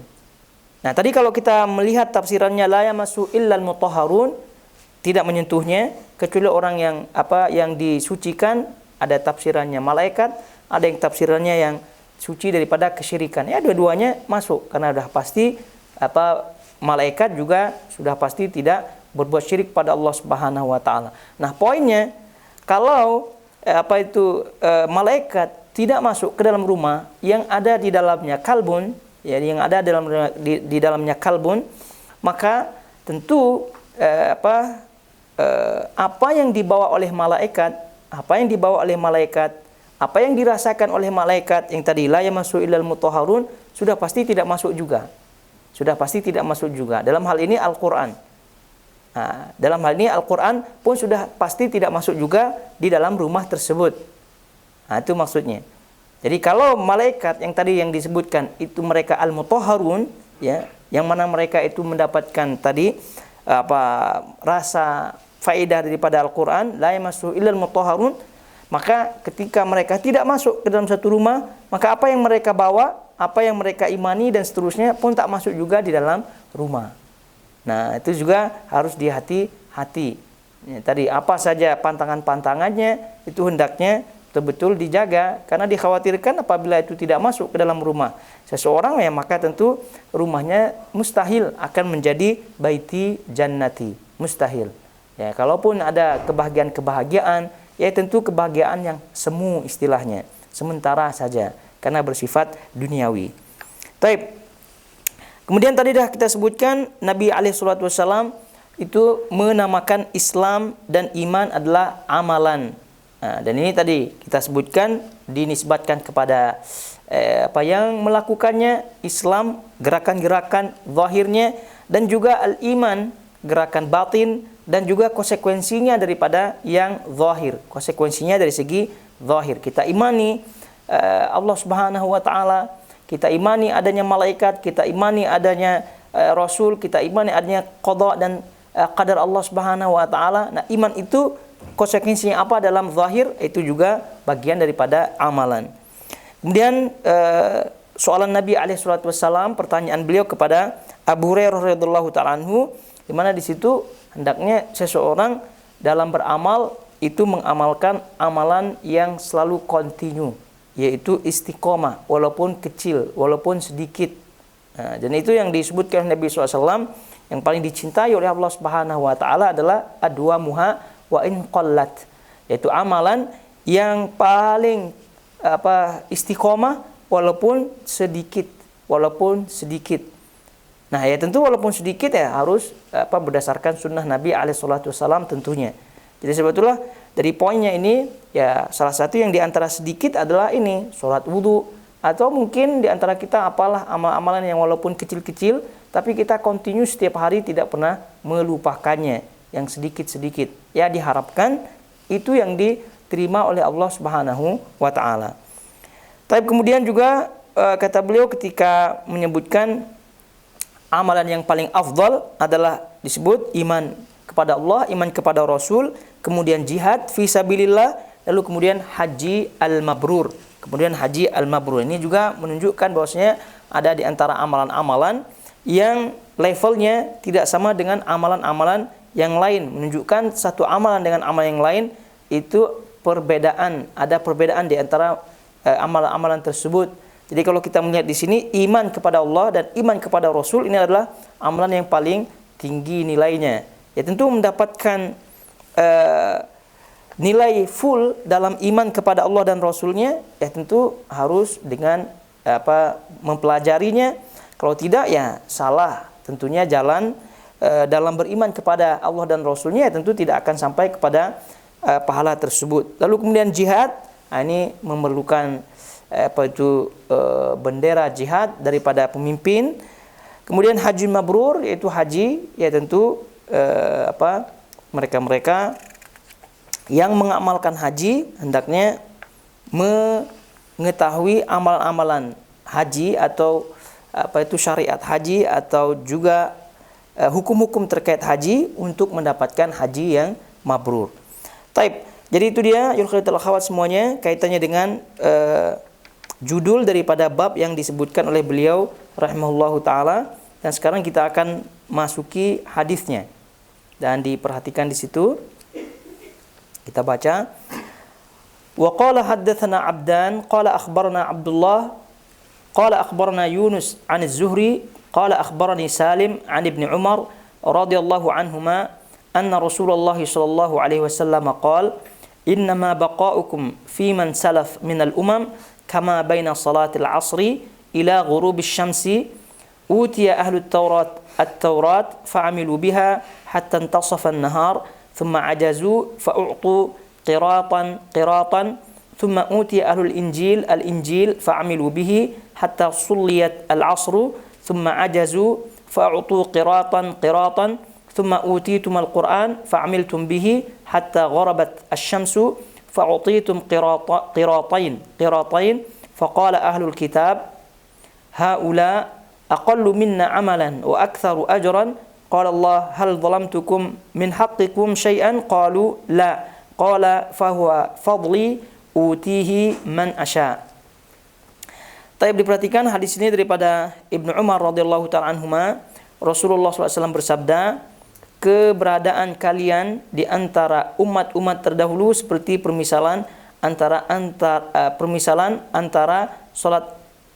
Nah, tadi kalau kita melihat tafsirannya la yamassu illal mutahharun, tidak menyentuhnya kecuali orang yang disucikan, ada tafsirannya malaikat, ada yang tafsirannya yang suci daripada kesyirikan. Ya, dua-duanya masuk karena sudah pasti malaikat juga sudah pasti tidak berbuat syirik pada Allah Subhanahu wa taala. Nah, poinnya kalau malaikat tidak masuk ke dalam rumah yang ada di dalamnya kalbun, ya, yang ada di dalamnya kalbun, maka tentu apa yang dibawa oleh malaikat, apa yang dirasakan oleh malaikat yang tadi la yamassu illal mutahharun sudah pasti tidak masuk juga. Dalam hal ini Al-Qur'an. Dalam hal ini Al-Qur'an pun sudah pasti tidak masuk juga di dalam rumah tersebut. Itu maksudnya. Jadi kalau malaikat yang tadi yang disebutkan itu mereka al-mutahharun, ya, yang mana mereka itu mendapatkan tadi rasa faedah daripada Al-Qur'an, la yamassu illal mutahharun, maka ketika mereka tidak masuk ke dalam satu rumah, maka apa yang mereka bawa, apa yang mereka imani dan seterusnya pun tak masuk juga di dalam rumah. Nah, itu juga harus dihati-hati. Ya, tadi apa saja pantangan-pantangannya itu hendaknya betul-betul dijaga, karena dikhawatirkan apabila itu tidak masuk ke dalam rumah seseorang, ya, maka tentu rumahnya mustahil akan menjadi baiti jannati, mustahil. Ya, kalaupun ada kebahagiaan, ya tentu kebahagiaan yang semu istilahnya, sementara saja karena bersifat duniawi. Taib. Kemudian tadi dah kita sebutkan Nabi SAW itu menamakan Islam dan iman adalah amalan. Dan ini tadi kita sebutkan dinisbatkan kepada yang melakukannya Islam, gerakan-gerakan zahirnya, dan juga al-iman, gerakan batin, dan juga konsekuensinya daripada yang zahir, konsekuensinya dari segi zahir. Kita imani Allah Subhanahu wa taala, kita imani adanya malaikat, kita imani adanya rasul, kita imani adanya qada dan qadar Allah Subhanahu wa taala. Nah, iman itu konsekuensinya apa dalam zahir, itu juga bagian daripada amalan. Kemudian soalan Nabi SAW, pertanyaan beliau kepada Abu Hurairah radhiyallahu ta'ala anhu, di mana di situ hendaknya seseorang dalam beramal itu mengamalkan amalan yang selalu kontinu, yaitu istiqomah, walaupun kecil, walaupun sedikit. Dan itu yang disebutkan Nabi SAW, yang paling dicintai oleh Allah Subhanahu wa taala adalah adwa muha wa in qallat, yaitu amalan yang paling istiqomah walaupun sedikit. Nah, ya tentu walaupun sedikit, ya harus berdasarkan sunnah Nabi SAW tentunya. Jadi sebetulnya dari poinnya ini, ya salah satu yang diantara sedikit adalah ini, sholat wudu, atau mungkin diantara kita apalah amal-amalan yang walaupun kecil-kecil, tapi kita kontinu setiap hari tidak pernah melupakannya, yang sedikit-sedikit. Ya diharapkan itu yang diterima oleh Allah Subhanahu wa taala. Tapi kemudian juga kata beliau ketika menyebutkan amalan yang paling afdal adalah disebut iman kepada Allah, iman kepada Rasul, kemudian jihad fi sabilillah, lalu kemudian haji al-mabrur. Kemudian haji al-mabrur ini juga menunjukkan bahwasanya ada di antara amalan-amalan yang levelnya tidak sama dengan amalan-amalan yang lain, menunjukkan satu amalan dengan amalan yang lain itu ada perbedaan di antara amalan-amalan tersebut. Jadi kalau kita melihat di sini, iman kepada Allah dan iman kepada Rasul ini adalah amalan yang paling tinggi nilainya. Ya tentu mendapatkan nilai full dalam iman kepada Allah dan Rasulnya, ya tentu harus dengan mempelajarinya. Kalau tidak, ya salah tentunya jalan dalam beriman kepada Allah dan Rasulnya, tentu tidak akan sampai kepada pahala tersebut. Lalu kemudian jihad, ini memerlukan bendera jihad daripada pemimpin. Kemudian haji mabrur, yaitu haji, ya tentu mereka-mereka yang mengamalkan haji hendaknya mengetahui amalan-amalan haji atau syariat haji atau juga hukum-hukum terkait haji untuk mendapatkan haji yang mabrur. Taib. Jadi itu dia yulkhaitul akhwat semuanya kaitannya dengan judul daripada bab yang disebutkan oleh beliau rahimahullahu taala, dan sekarang kita akan masuki hadisnya. Dan diperhatikan di situ. Kita baca. Wa qala haddatsana Abdan qala akhbarana Abdullah qala akhbarana Yunus 'an az-Zuhri qala akhbarani Salim 'an Ibn Umar radhiyallahu anhuma anna Rasulullah sallallahu alaihi wasallam qala innama baqa'ukum fi man salaf min al-umam kama baina salatil 'asri ila ghurubish syamsi utiya ahlut taurat at-taurat fa'amilu biha hatta intasafa an-nahar ثم عجزوا فأعطوا قراطا ثم أوتي أهل الإنجيل فعملوا به حتى صليت العصر ثم عجزوا فأعطوا قراطا ثم أوتيتم القرآن فعملتم به حتى غربت الشمس فأعطيتم قراطين فقال أهل الكتاب هؤلاء أقل منا عملا وأكثر أجرا قال الله هل ظلمتكم من حقكم شيئا قالوا لا قال فهو فضلي أوتيه من أشاء. Taib, diperhatikan hadis ini daripada Ibnu Umar radhiyallahu ta'ala anhuma. Rasulullah SAW bersabda, keberadaan kalian di antara umat-umat terdahulu seperti permisalan antara salat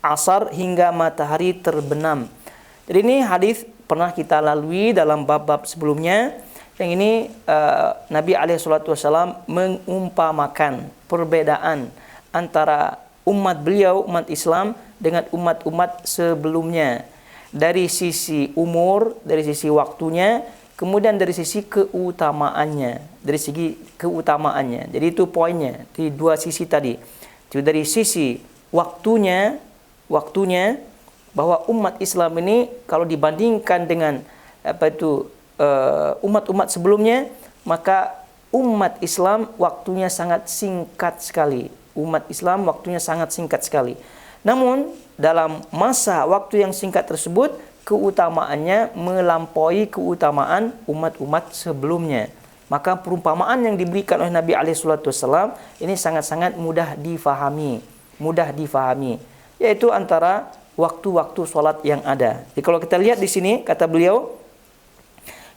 asar hingga matahari terbenam. Jadi ini hadis pernah kita lalui dalam bab-bab sebelumnya. Yang ini Nabi SAW mengumpamakan perbedaan antara umat beliau, umat Islam, dengan umat-umat sebelumnya. Dari sisi umur, dari sisi waktunya, kemudian dari sisi keutamaannya. Jadi itu poinnya, di dua sisi tadi. Jadi dari sisi waktunya bahwa umat Islam ini kalau dibandingkan dengan umat-umat sebelumnya, maka umat Islam waktunya sangat singkat sekali. Namun dalam masa waktu yang singkat tersebut, keutamaannya melampaui keutamaan umat-umat sebelumnya. Maka perumpamaan yang diberikan oleh Nabi SAW ini sangat-sangat mudah difahami, yaitu antara waktu-waktu sholat yang ada. Jadi kalau kita lihat di sini, kata beliau,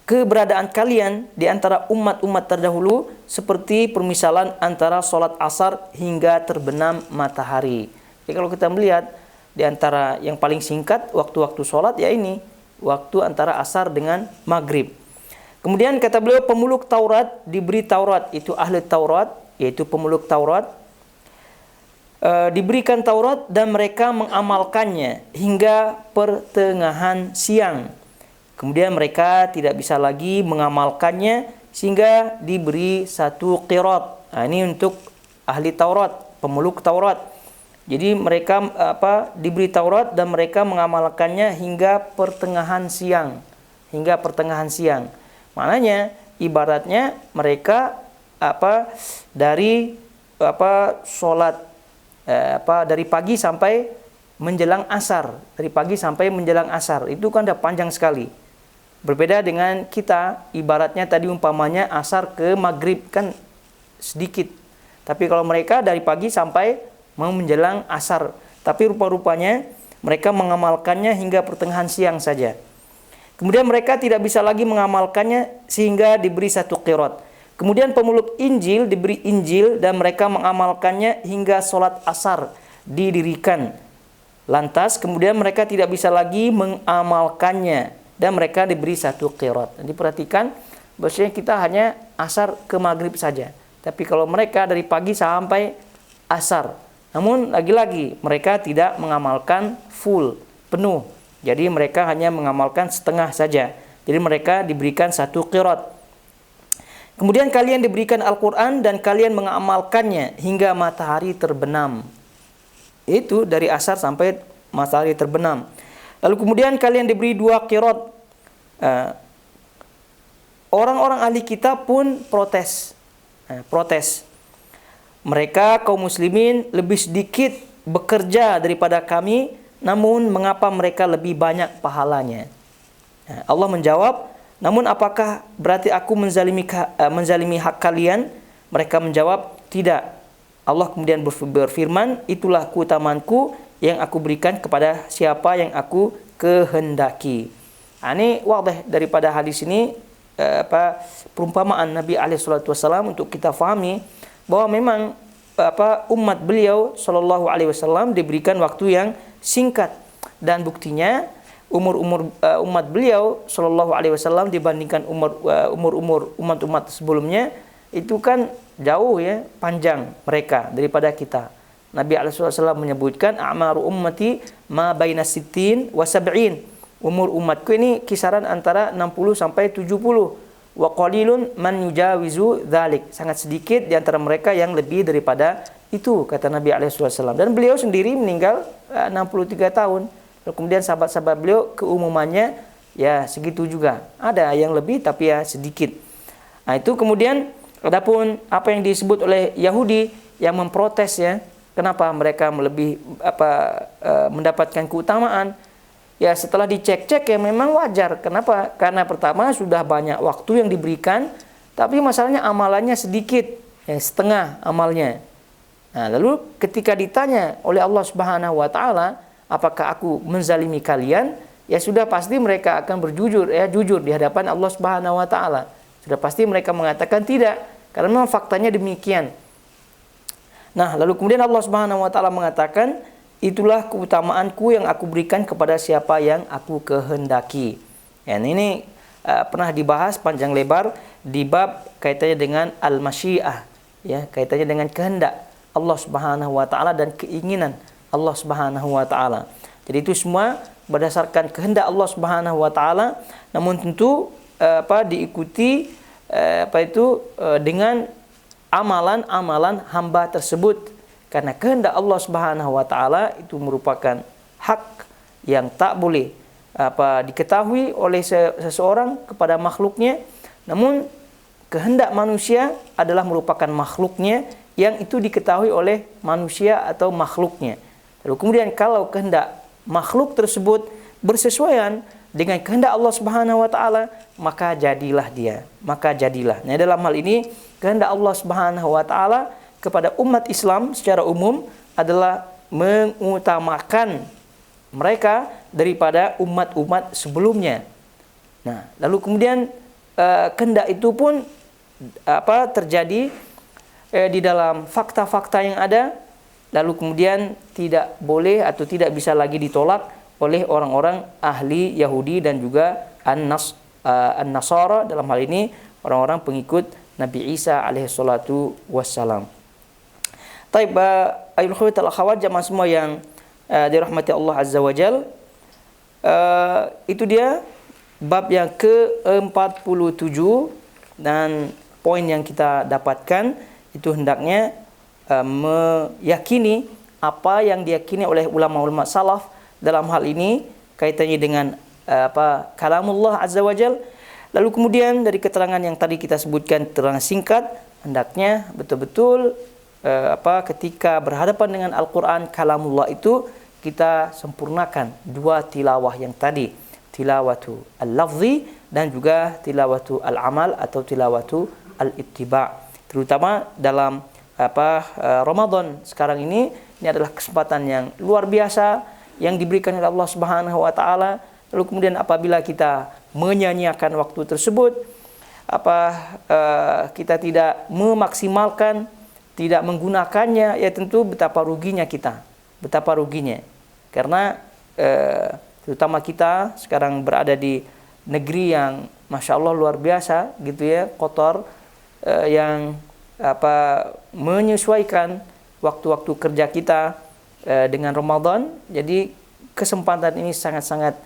keberadaan kalian di antara umat-umat terdahulu seperti permisalan antara sholat asar hingga terbenam matahari. Jadi kalau kita melihat di antara yang paling singkat waktu-waktu sholat, ya ini waktu antara asar dengan maghrib. Kemudian kata beliau, pemeluk Taurat diberi Taurat, itu ahli Taurat, yaitu pemeluk Taurat, diberikan Taurat dan mereka mengamalkannya hingga pertengahan siang. Kemudian mereka tidak bisa lagi mengamalkannya sehingga diberi satu qirat. Nah, ini untuk ahli Taurat, pemeluk Taurat. Jadi mereka diberi Taurat dan mereka mengamalkannya hingga pertengahan siang. Maknanya ibaratnya mereka dari pagi sampai menjelang asar. Itu kan udah panjang sekali. Berbeda dengan kita, ibaratnya tadi umpamanya asar ke maghrib kan sedikit. Tapi kalau mereka dari pagi sampai mau menjelang asar. Tapi rupa-rupanya mereka mengamalkannya hingga pertengahan siang saja. Kemudian mereka tidak bisa lagi mengamalkannya sehingga diberi satu qirat. Kemudian pemeluk Injil diberi Injil dan mereka mengamalkannya hingga sholat asar didirikan. Lantas kemudian mereka tidak bisa lagi mengamalkannya dan mereka diberi satu qirat. Jadi perhatikan, bahwasanya kita hanya asar ke maghrib saja. Tapi kalau mereka dari pagi sampai asar. Namun lagi-lagi mereka tidak mengamalkan full, penuh. Jadi mereka hanya mengamalkan setengah saja. Jadi mereka diberikan satu qirat. Kemudian kalian diberikan Al-Quran dan kalian mengamalkannya hingga matahari terbenam. Itu dari asar sampai matahari terbenam. Lalu kemudian kalian diberi 2 qirat. Orang-orang ahli kitab pun protes. Mereka kaum muslimin lebih sedikit bekerja daripada kami, namun mengapa mereka lebih banyak pahalanya? Allah menjawab, namun apakah berarti aku menzalimi hak kalian? Mereka menjawab, tidak. Allah kemudian berfirman, itulah keutamaanku yang aku berikan kepada siapa yang aku kehendaki. Ini wadah daripada hadis ini, perumpamaan Nabi SAW untuk kita fahami bahwa memang umat beliau SAW diberikan waktu yang singkat, dan buktinya umat beliau SAW dibandingkan umat-umat sebelumnya itu kan jauh ya panjang mereka daripada kita. Nabi SAW menyebutkan a'maru ummati ma baina sittin wa sab'in. Umur umatku ini kisaran antara 60 sampai 70. Wa qalilun man yujawizu dzalik. Sangat sedikit di antara mereka yang lebih daripada itu, kata Nabi SAW. Dan beliau sendiri meninggal 63 tahun. Lalu kemudian sahabat-sahabat beliau keumumannya ya segitu juga. Ada yang lebih tapi ya sedikit. Nah, itu kemudian adapun apa yang disebut oleh Yahudi yang memprotes ya, kenapa mereka mendapatkan keutamaan? Ya setelah dicek-cek ya memang wajar. Kenapa? Karena pertama sudah banyak waktu yang diberikan, tapi masalahnya amalannya sedikit, ya setengah amalnya. Nah, lalu ketika ditanya oleh Allah Subhanahu wa taala, apakah aku menzalimi kalian? Ya sudah pasti mereka akan jujur di hadapan Allah Subhanahu wa taala. Sudah pasti mereka mengatakan tidak, karena memang faktanya demikian. Nah, lalu kemudian Allah Subhanahu wa taala mengatakan, itulah keutamaanku yang aku berikan kepada siapa yang aku kehendaki. Dan ini pernah dibahas panjang lebar di bab kaitannya dengan al-masyiah, ya, kaitannya dengan kehendak Allah Subhanahu wa taala dan keinginan Allah Subhanahu wa taala. Jadi itu semua berdasarkan kehendak Allah Subhanahu wa taala, namun tentu diikuti dengan amalan-amalan hamba tersebut. Karena kehendak Allah Subhanahu wa taala itu merupakan hak yang tak boleh diketahui oleh seseorang kepada makhluknya, namun kehendak manusia adalah merupakan makhluknya yang itu diketahui oleh manusia atau makhluknya. Lalu kemudian kalau kehendak makhluk tersebut bersesuaian dengan kehendak Allah Subhanahu wa taala, maka jadilah dia. Nah, dalam hal ini kehendak Allah Subhanahu wa taala kepada umat Islam secara umum adalah mengutamakan mereka daripada umat-umat sebelumnya. Nah, lalu kemudian kehendak itu pun terjadi di dalam fakta-fakta yang ada, lalu kemudian tidak boleh atau tidak bisa lagi ditolak oleh orang-orang ahli Yahudi dan juga An-Nasara, dalam hal ini orang-orang pengikut Nabi Isa alaihi salatu wassalam. Taib ayul khawat al-akhawat jamaah semua yang dirahmati Allah Azza wa Jal, itu dia bab yang ke-47, dan poin yang kita dapatkan itu hendaknya meyakini apa yang diyakini oleh ulama-ulama salaf dalam hal ini kaitannya dengan kalamullah Azza wa Jal. Lalu kemudian dari keterangan yang tadi kita sebutkan, keterangan singkat, hendaknya betul-betul ketika berhadapan dengan Al-Quran kalamullah itu kita sempurnakan dua tilawah yang tadi, tilawatu al-lafzi dan juga tilawatu al-amal atau tilawatu al-ittiba'. Terutama dalam Ramadan sekarang ini adalah kesempatan yang luar biasa yang diberikan oleh Allah Subhanahu wa taala. Lalu kemudian apabila kita menyanyiakan waktu tersebut, kita tidak memaksimalkan, tidak menggunakannya, ya tentu betapa ruginya kita, betapa ruginya. Karena terutama kita sekarang berada di negeri yang Masya Allah luar biasa gitu ya, kotor, yang menyesuaikan waktu-waktu kerja kita dengan Ramadan. Jadi kesempatan ini sangat-sangat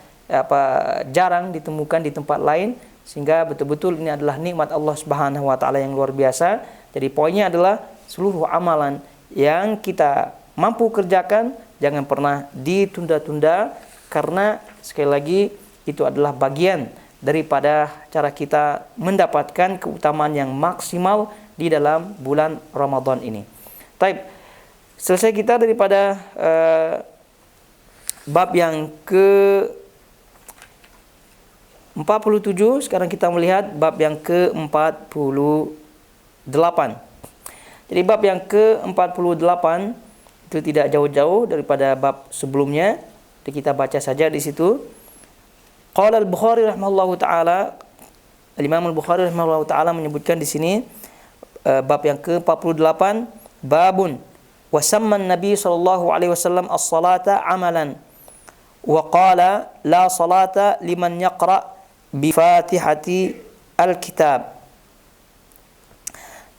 jarang ditemukan di tempat lain, sehingga betul-betul ini adalah nikmat Allah Subhanahu wa taala yang luar biasa. Jadi poinnya adalah seluruh amalan yang kita mampu kerjakan jangan pernah ditunda-tunda, karena sekali lagi itu adalah bagian daripada cara kita mendapatkan keutamaan yang maksimal di dalam bulan Ramadan ini. Taib, selesai kita daripada bab yang ke-47, sekarang kita melihat bab yang ke-48. Jadi bab yang ke-48 itu tidak jauh-jauh daripada bab sebelumnya. Jadi kita baca saja di situ. Qala al-Bukhari rahimahullahu taala, Imam al-Bukhari rahimahullahu taala menyebutkan di sini bab yang ke-48, babun wa samman Nabi sallallahu alaihi wasallam as-salata amalan wa qala la salata liman yaqra bi Fatihati al-kitab.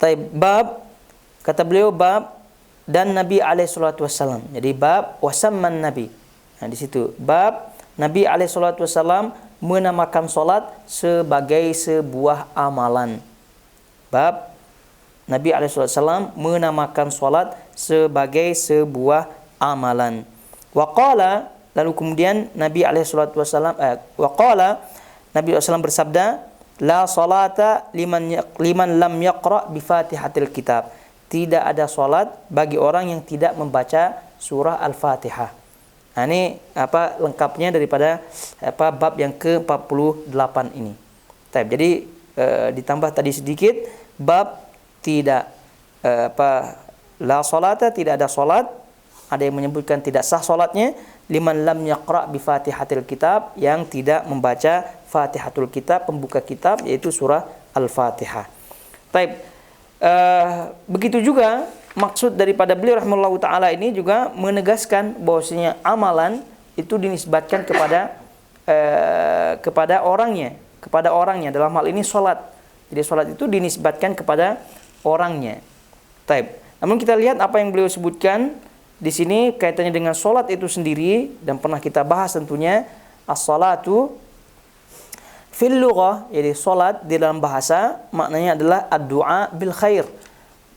Taib, bab, kata beliau bab dan Nabi alaihi salatu wasallam. Jadi bab wasamman Nabi. Nah, di situ bab Nabi alaihi salatu wasallam menamakan salat sebagai sebuah amalan. Bab Nabi alaihi salatu wasallam menamakan salat sebagai sebuah amalan. Wa qala, lalu kemudian Nabi alaihi salatu wasallam wa qala, Nabi SAW bersabda, la salata liman lam yaqra bi Fatihatil kitab. Tidak ada salat bagi orang yang tidak membaca surah Al-Fatihah. Nah, ini lengkapnya daripada bab yang ke-48 ini. Jadi ditambah tadi sedikit, bab tidak la salata, tidak ada salat. Ada yang menyebutkan tidak sah salatnya, liman lam yaqra bi Fatihatil kitab, yang tidak membaca Fatihatul kitab, pembuka kitab, yaitu surah Al-Fatihah. Taib. Begitu juga maksud daripada beliau rahimahullahu taala ini juga menegaskan bahwasanya amalan itu dinisbatkan kepada orangnya, dalam hal ini salat. Jadi salat itu dinisbatkan kepada orangnya. Taib. Namun kita lihat apa yang beliau sebutkan di sini kaitannya dengan salat itu sendiri, dan pernah kita bahas tentunya, as-salatu fil lughah, jadi salat di dalam bahasa maknanya adalah ad-du'a bil khair,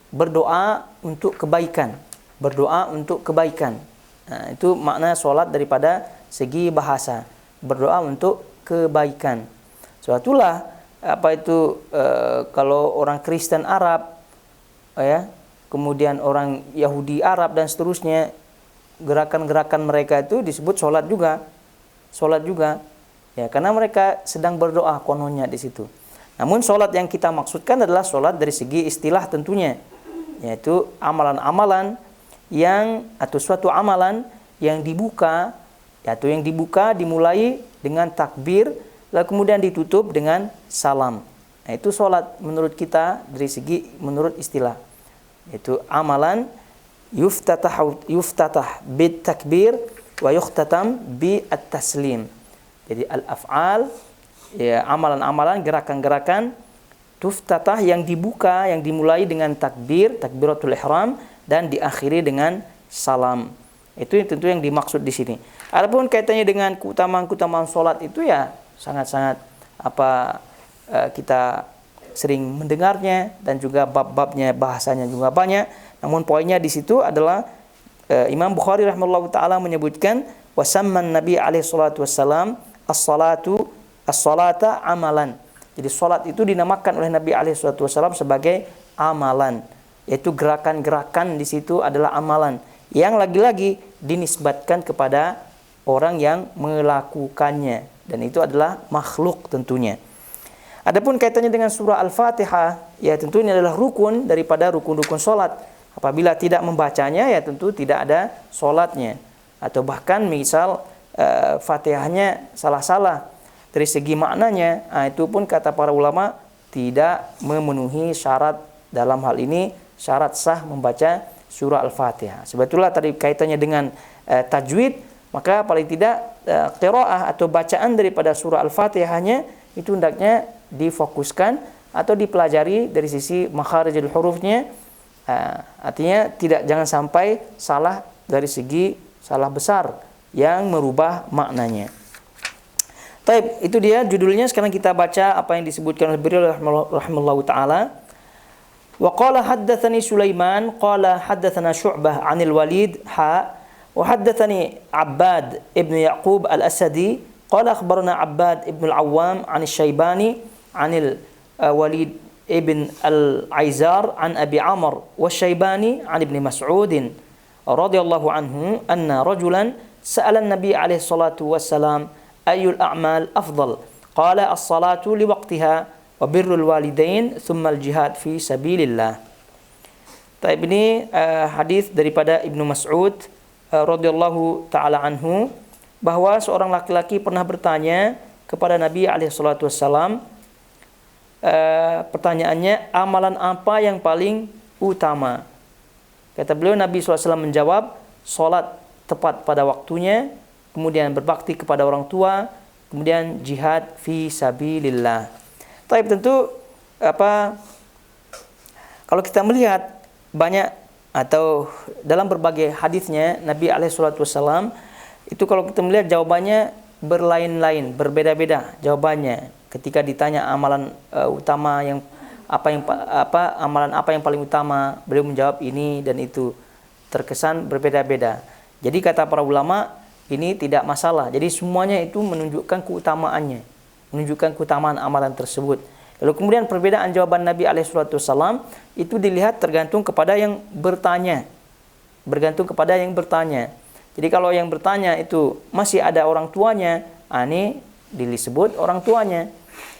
berdoa untuk kebaikan, berdoa untuk kebaikan. Nah, itu makna salat daripada segi bahasa, berdoa untuk kebaikan. Suatulah kalau orang Kristen Arab, kemudian orang Yahudi Arab dan seterusnya, gerakan-gerakan mereka itu disebut sholat juga, ya, karena mereka sedang berdoa kononnya di situ. Namun sholat yang kita maksudkan adalah sholat dari segi istilah tentunya, yaitu amalan-amalan atau suatu amalan yang dibuka, dimulai dengan takbir, lalu kemudian ditutup dengan salam. Nah, itu sholat menurut kita dari segi menurut istilah. Itu amalan yuftatah bit takbir wa yukhtatam bi at-taslim. Jadi al-af'al, ya, amalan-amalan, gerakan-gerakan tuftatah yang dibuka, yang dimulai dengan takbir, takbiratul ihram, dan diakhiri dengan salam. Itu tentu yang dimaksud di sini. Adapun kaitannya dengan keutamaan-keutamaan salat itu ya sangat-sangat kita sering mendengarnya, dan juga bab-babnya, bahasanya juga banyak. Namun poinnya di situ adalah Imam Bukhari rahimahullahu taala menyebutkan wasamman Nabi alaihi salatu wassalam as-salata amalan. Jadi salat itu dinamakan oleh Nabi alaihi salatu wassalam sebagai amalan, yaitu gerakan-gerakan di situ adalah amalan yang lagi-lagi dinisbatkan kepada orang yang melakukannya, dan itu adalah makhluk tentunya. Adapun kaitannya dengan surah Al-Fatihah, ya tentu ini adalah rukun daripada rukun-rukun salat. Apabila tidak membacanya, ya tentu tidak ada salatnya. Atau bahkan misal Fatihahnya salah-salah dari segi maknanya, itu pun kata para ulama tidak memenuhi syarat, dalam hal ini syarat sah membaca surah Al-Fatihah. Sebetulnya tadi kaitannya dengan tajwid, maka paling tidak qiraah atau bacaan daripada surah Al-Fatihahnya itu hendaknya difokuskan atau dipelajari dari sisi makharijul hurufnya. Artinya jangan sampai salah dari segi salah besar yang merubah maknanya. Baik, itu dia judulnya. Sekarang kita baca apa yang disebutkan oleh beliau rahimahullahu taala. Wa qala haddatsani Sulaiman qala haddatsana Syu'bah 'anil Walid wa haddatsani Abbad ibn Yaqub al-Asadi qala akhbarana Abbad ibn al-Awwam 'an Syaibani 'anil Walid ibn al-Aizar 'an Abi Amr wa Syaibani 'an Ibn Mas'ud radhiyallahu anhu anna rajulan sa'ala an-nabiy alaihi salatu wassalam ayyul a'mal afdal qala as-salatu liwaqtiha wa birrul walidain thumma al-jihad fi sabilillah. Taib ini hadis daripada Ibnu Mas'ud radhiyallahu taala anhu bahwa seorang laki-laki pernah bertanya kepada Nabi alaihi salatu wassalam, pertanyaannya, amalan apa yang paling utama? Kata beliau, Nabi SAW menjawab, salat tepat pada waktunya, kemudian berbakti kepada orang tua, kemudian jihad fi sabilillah. Tapi tentu kalau kita melihat banyak atau dalam berbagai hadisnya Nabi SAW itu, kalau kita melihat jawabannya berlain-lain, berbeda-beda jawabannya. Ketika ditanya amalan utama yang amalan apa yang paling utama, beliau menjawab ini dan itu, terkesan berbeda-beda. Jadi kata para ulama, ini tidak masalah. Jadi semuanya itu menunjukkan keutamaannya, menunjukkan keutamaan amalan tersebut. Lalu kemudian perbedaan jawaban Nabi SAW itu dilihat tergantung kepada yang bertanya. Bergantung kepada yang bertanya. Jadi kalau yang bertanya itu masih ada orang tuanya, ini disebut orang tuanya.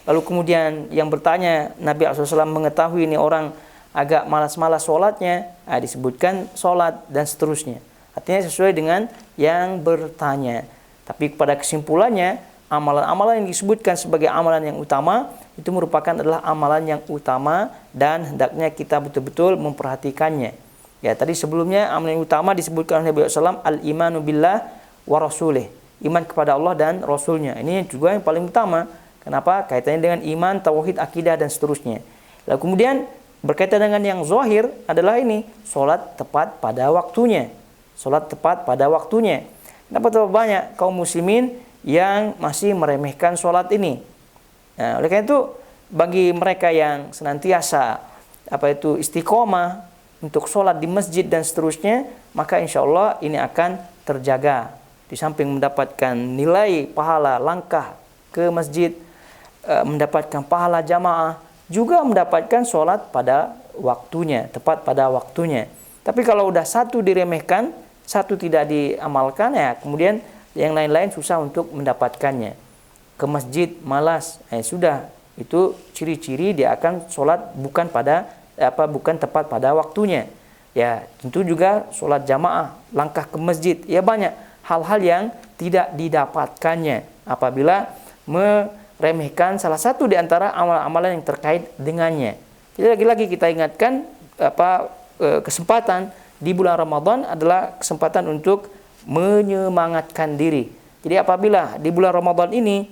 Lalu kemudian yang bertanya, Nabi SAW mengetahui ini orang agak malas-malas sholatnya, disebutkan sholat dan seterusnya. Artinya sesuai dengan yang bertanya. Tapi pada kesimpulannya, amalan-amalan yang disebutkan sebagai amalan yang utama itu merupakan adalah amalan yang utama dan hendaknya kita betul-betul memperhatikannya. Ya, tadi sebelumnya amalan yang utama disebutkan oleh Nabi SAW, al-imanu billah wa rasulih, iman kepada Allah dan Rasulnya. Ini juga yang paling utama. Kenapa? Kaitannya dengan iman, tauhid, akidah dan seterusnya. Lalu kemudian berkaitan dengan yang zahir adalah ini, salat tepat pada waktunya. Salat tepat pada waktunya. Kenapa terlalu banyak kaum muslimin yang masih meremehkan salat ini? Nah, oleh karena itu, bagi mereka yang senantiasa istiqomah untuk salat di masjid dan seterusnya, maka insya Allah ini akan terjaga. Di samping mendapatkan nilai pahala langkah ke masjid, mendapatkan pahala jamaah, juga mendapatkan sholat pada waktunya, tepat pada waktunya. Tapi kalau udah satu diremehkan, satu tidak diamalkan, ya kemudian yang lain-lain susah untuk mendapatkannya. Ke masjid malas, sudah, itu ciri-ciri dia akan sholat bukan tepat pada waktunya. Ya tentu juga sholat jamaah, langkah ke masjid, ya banyak hal-hal yang tidak didapatkannya apabila meremehkan salah satu di antara amalan-amalan yang terkait dengannya. Jadi lagi-lagi kita ingatkan kesempatan di bulan Ramadan adalah kesempatan untuk menyemangatkan diri. Jadi apabila di bulan Ramadan ini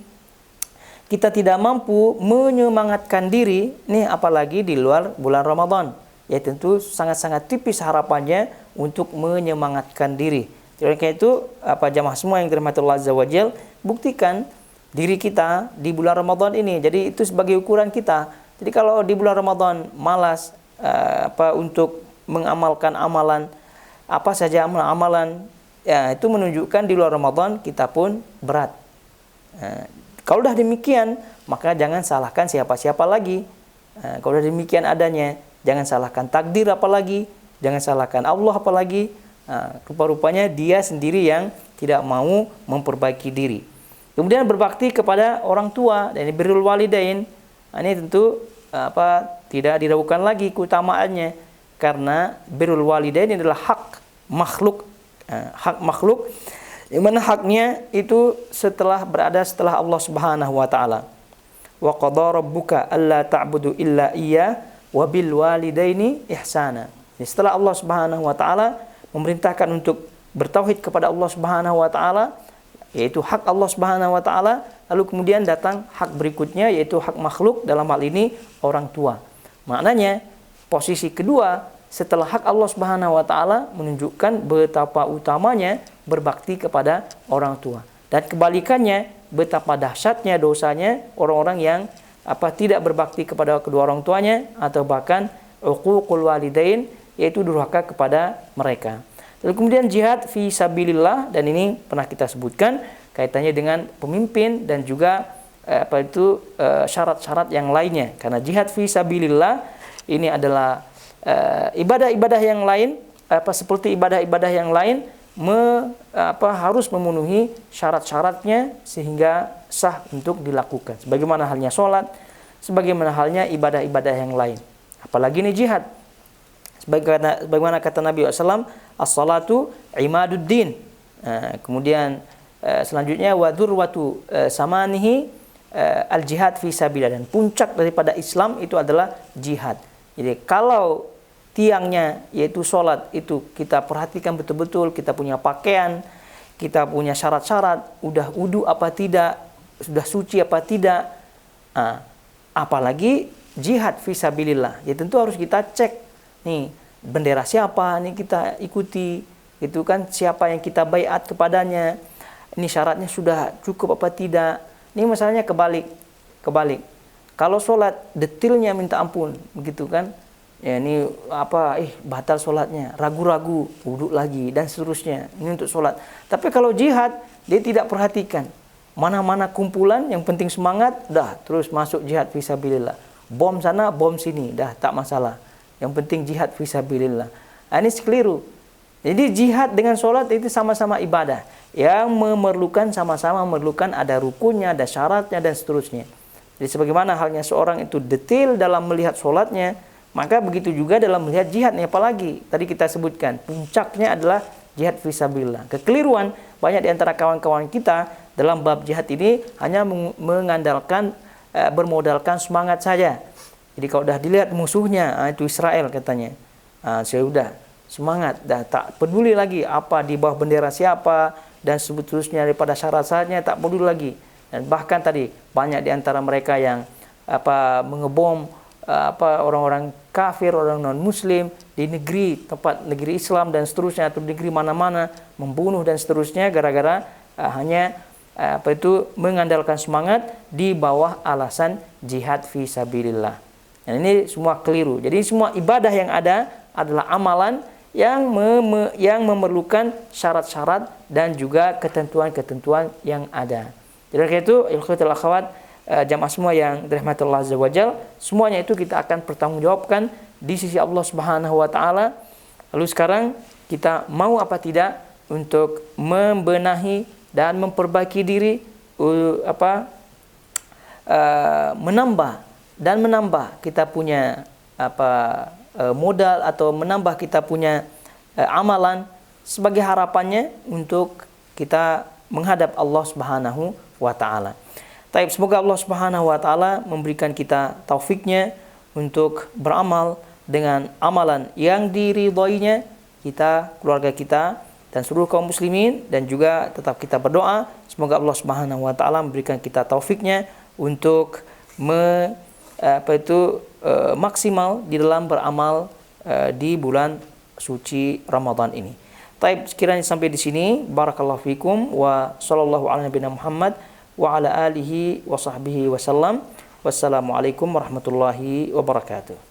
kita tidak mampu menyemangatkan diri, nih apalagi di luar bulan Ramadan, ya tentu sangat-sangat tipis harapannya untuk menyemangatkan diri. Jadi karena itu jamaah semua yang dirahmati Allah Azza wa Jalla, buktikan diri kita di bulan Ramadan ini. Jadi itu sebagai ukuran kita. Jadi kalau di bulan Ramadan malas untuk mengamalkan amalan, apa saja amalan, ya itu menunjukkan di luar Ramadan kita pun berat. Kalau dah demikian, maka jangan salahkan siapa-siapa lagi. Kalau dah demikian adanya, jangan salahkan takdir apalagi, jangan salahkan Allah apalagi. Rupa-rupanya dia sendiri yang tidak mau memperbaiki diri. Kemudian berbakti kepada orang tua, dan birrul walidain. Ini tentu tidak diragukan lagi keutamaannya, karena birrul walidain adalah hak makhluk, yang mana haknya itu setelah Allah Subhanahu wa taala. Wa qadara rabbuka alla ta'budu illa iyyah wa bil walidaini ihsana. Setelah Allah Subhanahu wa taala memerintahkan untuk bertauhid kepada Allah Subhanahu wa taala, yaitu hak Allah Subhanahu wa taala, lalu kemudian datang hak berikutnya, yaitu hak makhluk, dalam hal ini orang tua. Maknanya posisi kedua setelah hak Allah Subhanahu wa taala menunjukkan betapa utamanya berbakti kepada orang tua. Dan kebalikannya, betapa dahsyatnya dosanya orang-orang yang tidak berbakti kepada kedua orang tuanya atau bahkan uququl walidain, yaitu durhaka kepada mereka. Lalu kemudian jihad fi sabilillah, dan ini pernah kita sebutkan kaitannya dengan pemimpin dan juga syarat-syarat yang lainnya. Karena jihad fi sabilillah ini adalah ibadah-ibadah yang lain, seperti ibadah-ibadah yang lain harus memenuhi syarat-syaratnya sehingga sah untuk dilakukan. Sebagaimana halnya sholat, sebagaimana halnya ibadah-ibadah yang lain. Apalagi ini jihad. Sebagaimana kata Nabi SAW, as-salatu imaduddin. Kemudian selanjutnya wa dzurwatu samanihi al-jihad fi sabilillah, dan puncak daripada Islam itu adalah jihad. Jadi kalau tiangnya yaitu sholat itu kita perhatikan betul-betul, kita punya pakaian, kita punya syarat-syarat, udah wudu apa tidak, sudah suci apa tidak, apalagi jihad fi sabilillah, ya tentu harus kita cek nih bendera siapa nih kita ikuti, gitu kan, siapa yang kita baiat kepadanya, ini syaratnya sudah cukup apa tidak. Ini masalahnya kebalik. Kalau sholat detailnya minta ampun, begitu kan? Ya ini batal sholatnya, ragu-ragu, wudhu lagi dan seterusnya. Ini untuk sholat. Tapi kalau jihad dia tidak perhatikan mana-mana kumpulan, yang penting semangat, dah terus masuk jihad fisabilillah. Bom sana, bom sini, dah tak masalah. Yang penting jihad fisabilillah. Ini keliru. Jadi jihad dengan sholat itu sama-sama ibadah yang sama-sama memerlukan ada rukunnya, ada syaratnya dan seterusnya. Jadi sebagaimana halnya seorang itu detail dalam melihat sholatnya, maka begitu juga dalam melihat jihadnya. Apalagi tadi kita sebutkan puncaknya adalah jihad fisabilillah. Kekeliruan banyak di antara kawan-kawan kita dalam bab jihad ini hanya mengandalkan bermodalkan semangat saja. Jadi kalau dah dilihat musuhnya, itu Israel katanya, sudah semangat, dah tak peduli lagi apa di bawah bendera siapa dan seterusnya, daripada syarat-syaratnya tak peduli lagi. Dan bahkan tadi banyak di antara mereka yang mengebom orang-orang kafir, orang non muslim di tempat negeri Islam dan seterusnya, atau negeri mana-mana, membunuh dan seterusnya gara-gara hanya mengandalkan semangat di bawah alasan jihad fi sabilillah. Dan ini semua keliru. Jadi semua ibadah yang ada adalah amalan yang memerlukan syarat-syarat dan juga ketentuan-ketentuan yang ada. Jadi karena itu, ikhwatul akhwat, jamaah semua yang dirahmati Allah Azza wa Jalla, semuanya itu kita akan pertanggungjawabkan di sisi Allah Subhanahu wa taala. Lalu sekarang kita mau apa tidak untuk membenahi dan memperbaiki diri, menambah kita punya modal, atau menambah kita punya amalan sebagai harapannya untuk kita menghadap Allah Subhanahu wa taala. Taib, semoga Allah Subhanahu wa taala memberikan kita taufiknya untuk beramal dengan amalan yang diridhoinya, kita, keluarga kita dan seluruh kaum muslimin, dan juga tetap kita berdoa semoga Allah Subhanahu wa taala memberikan kita taufiknya untuk maksimal di dalam beramal di bulan suci Ramadan ini. Taib, sekiranya sampai di sini, barakallahu fikum wa sallallahu ala nabiyina Muhammad wa ala alihi wa sahbihi wasallam. Wassalamualaikum warahmatullahi wabarakatuh.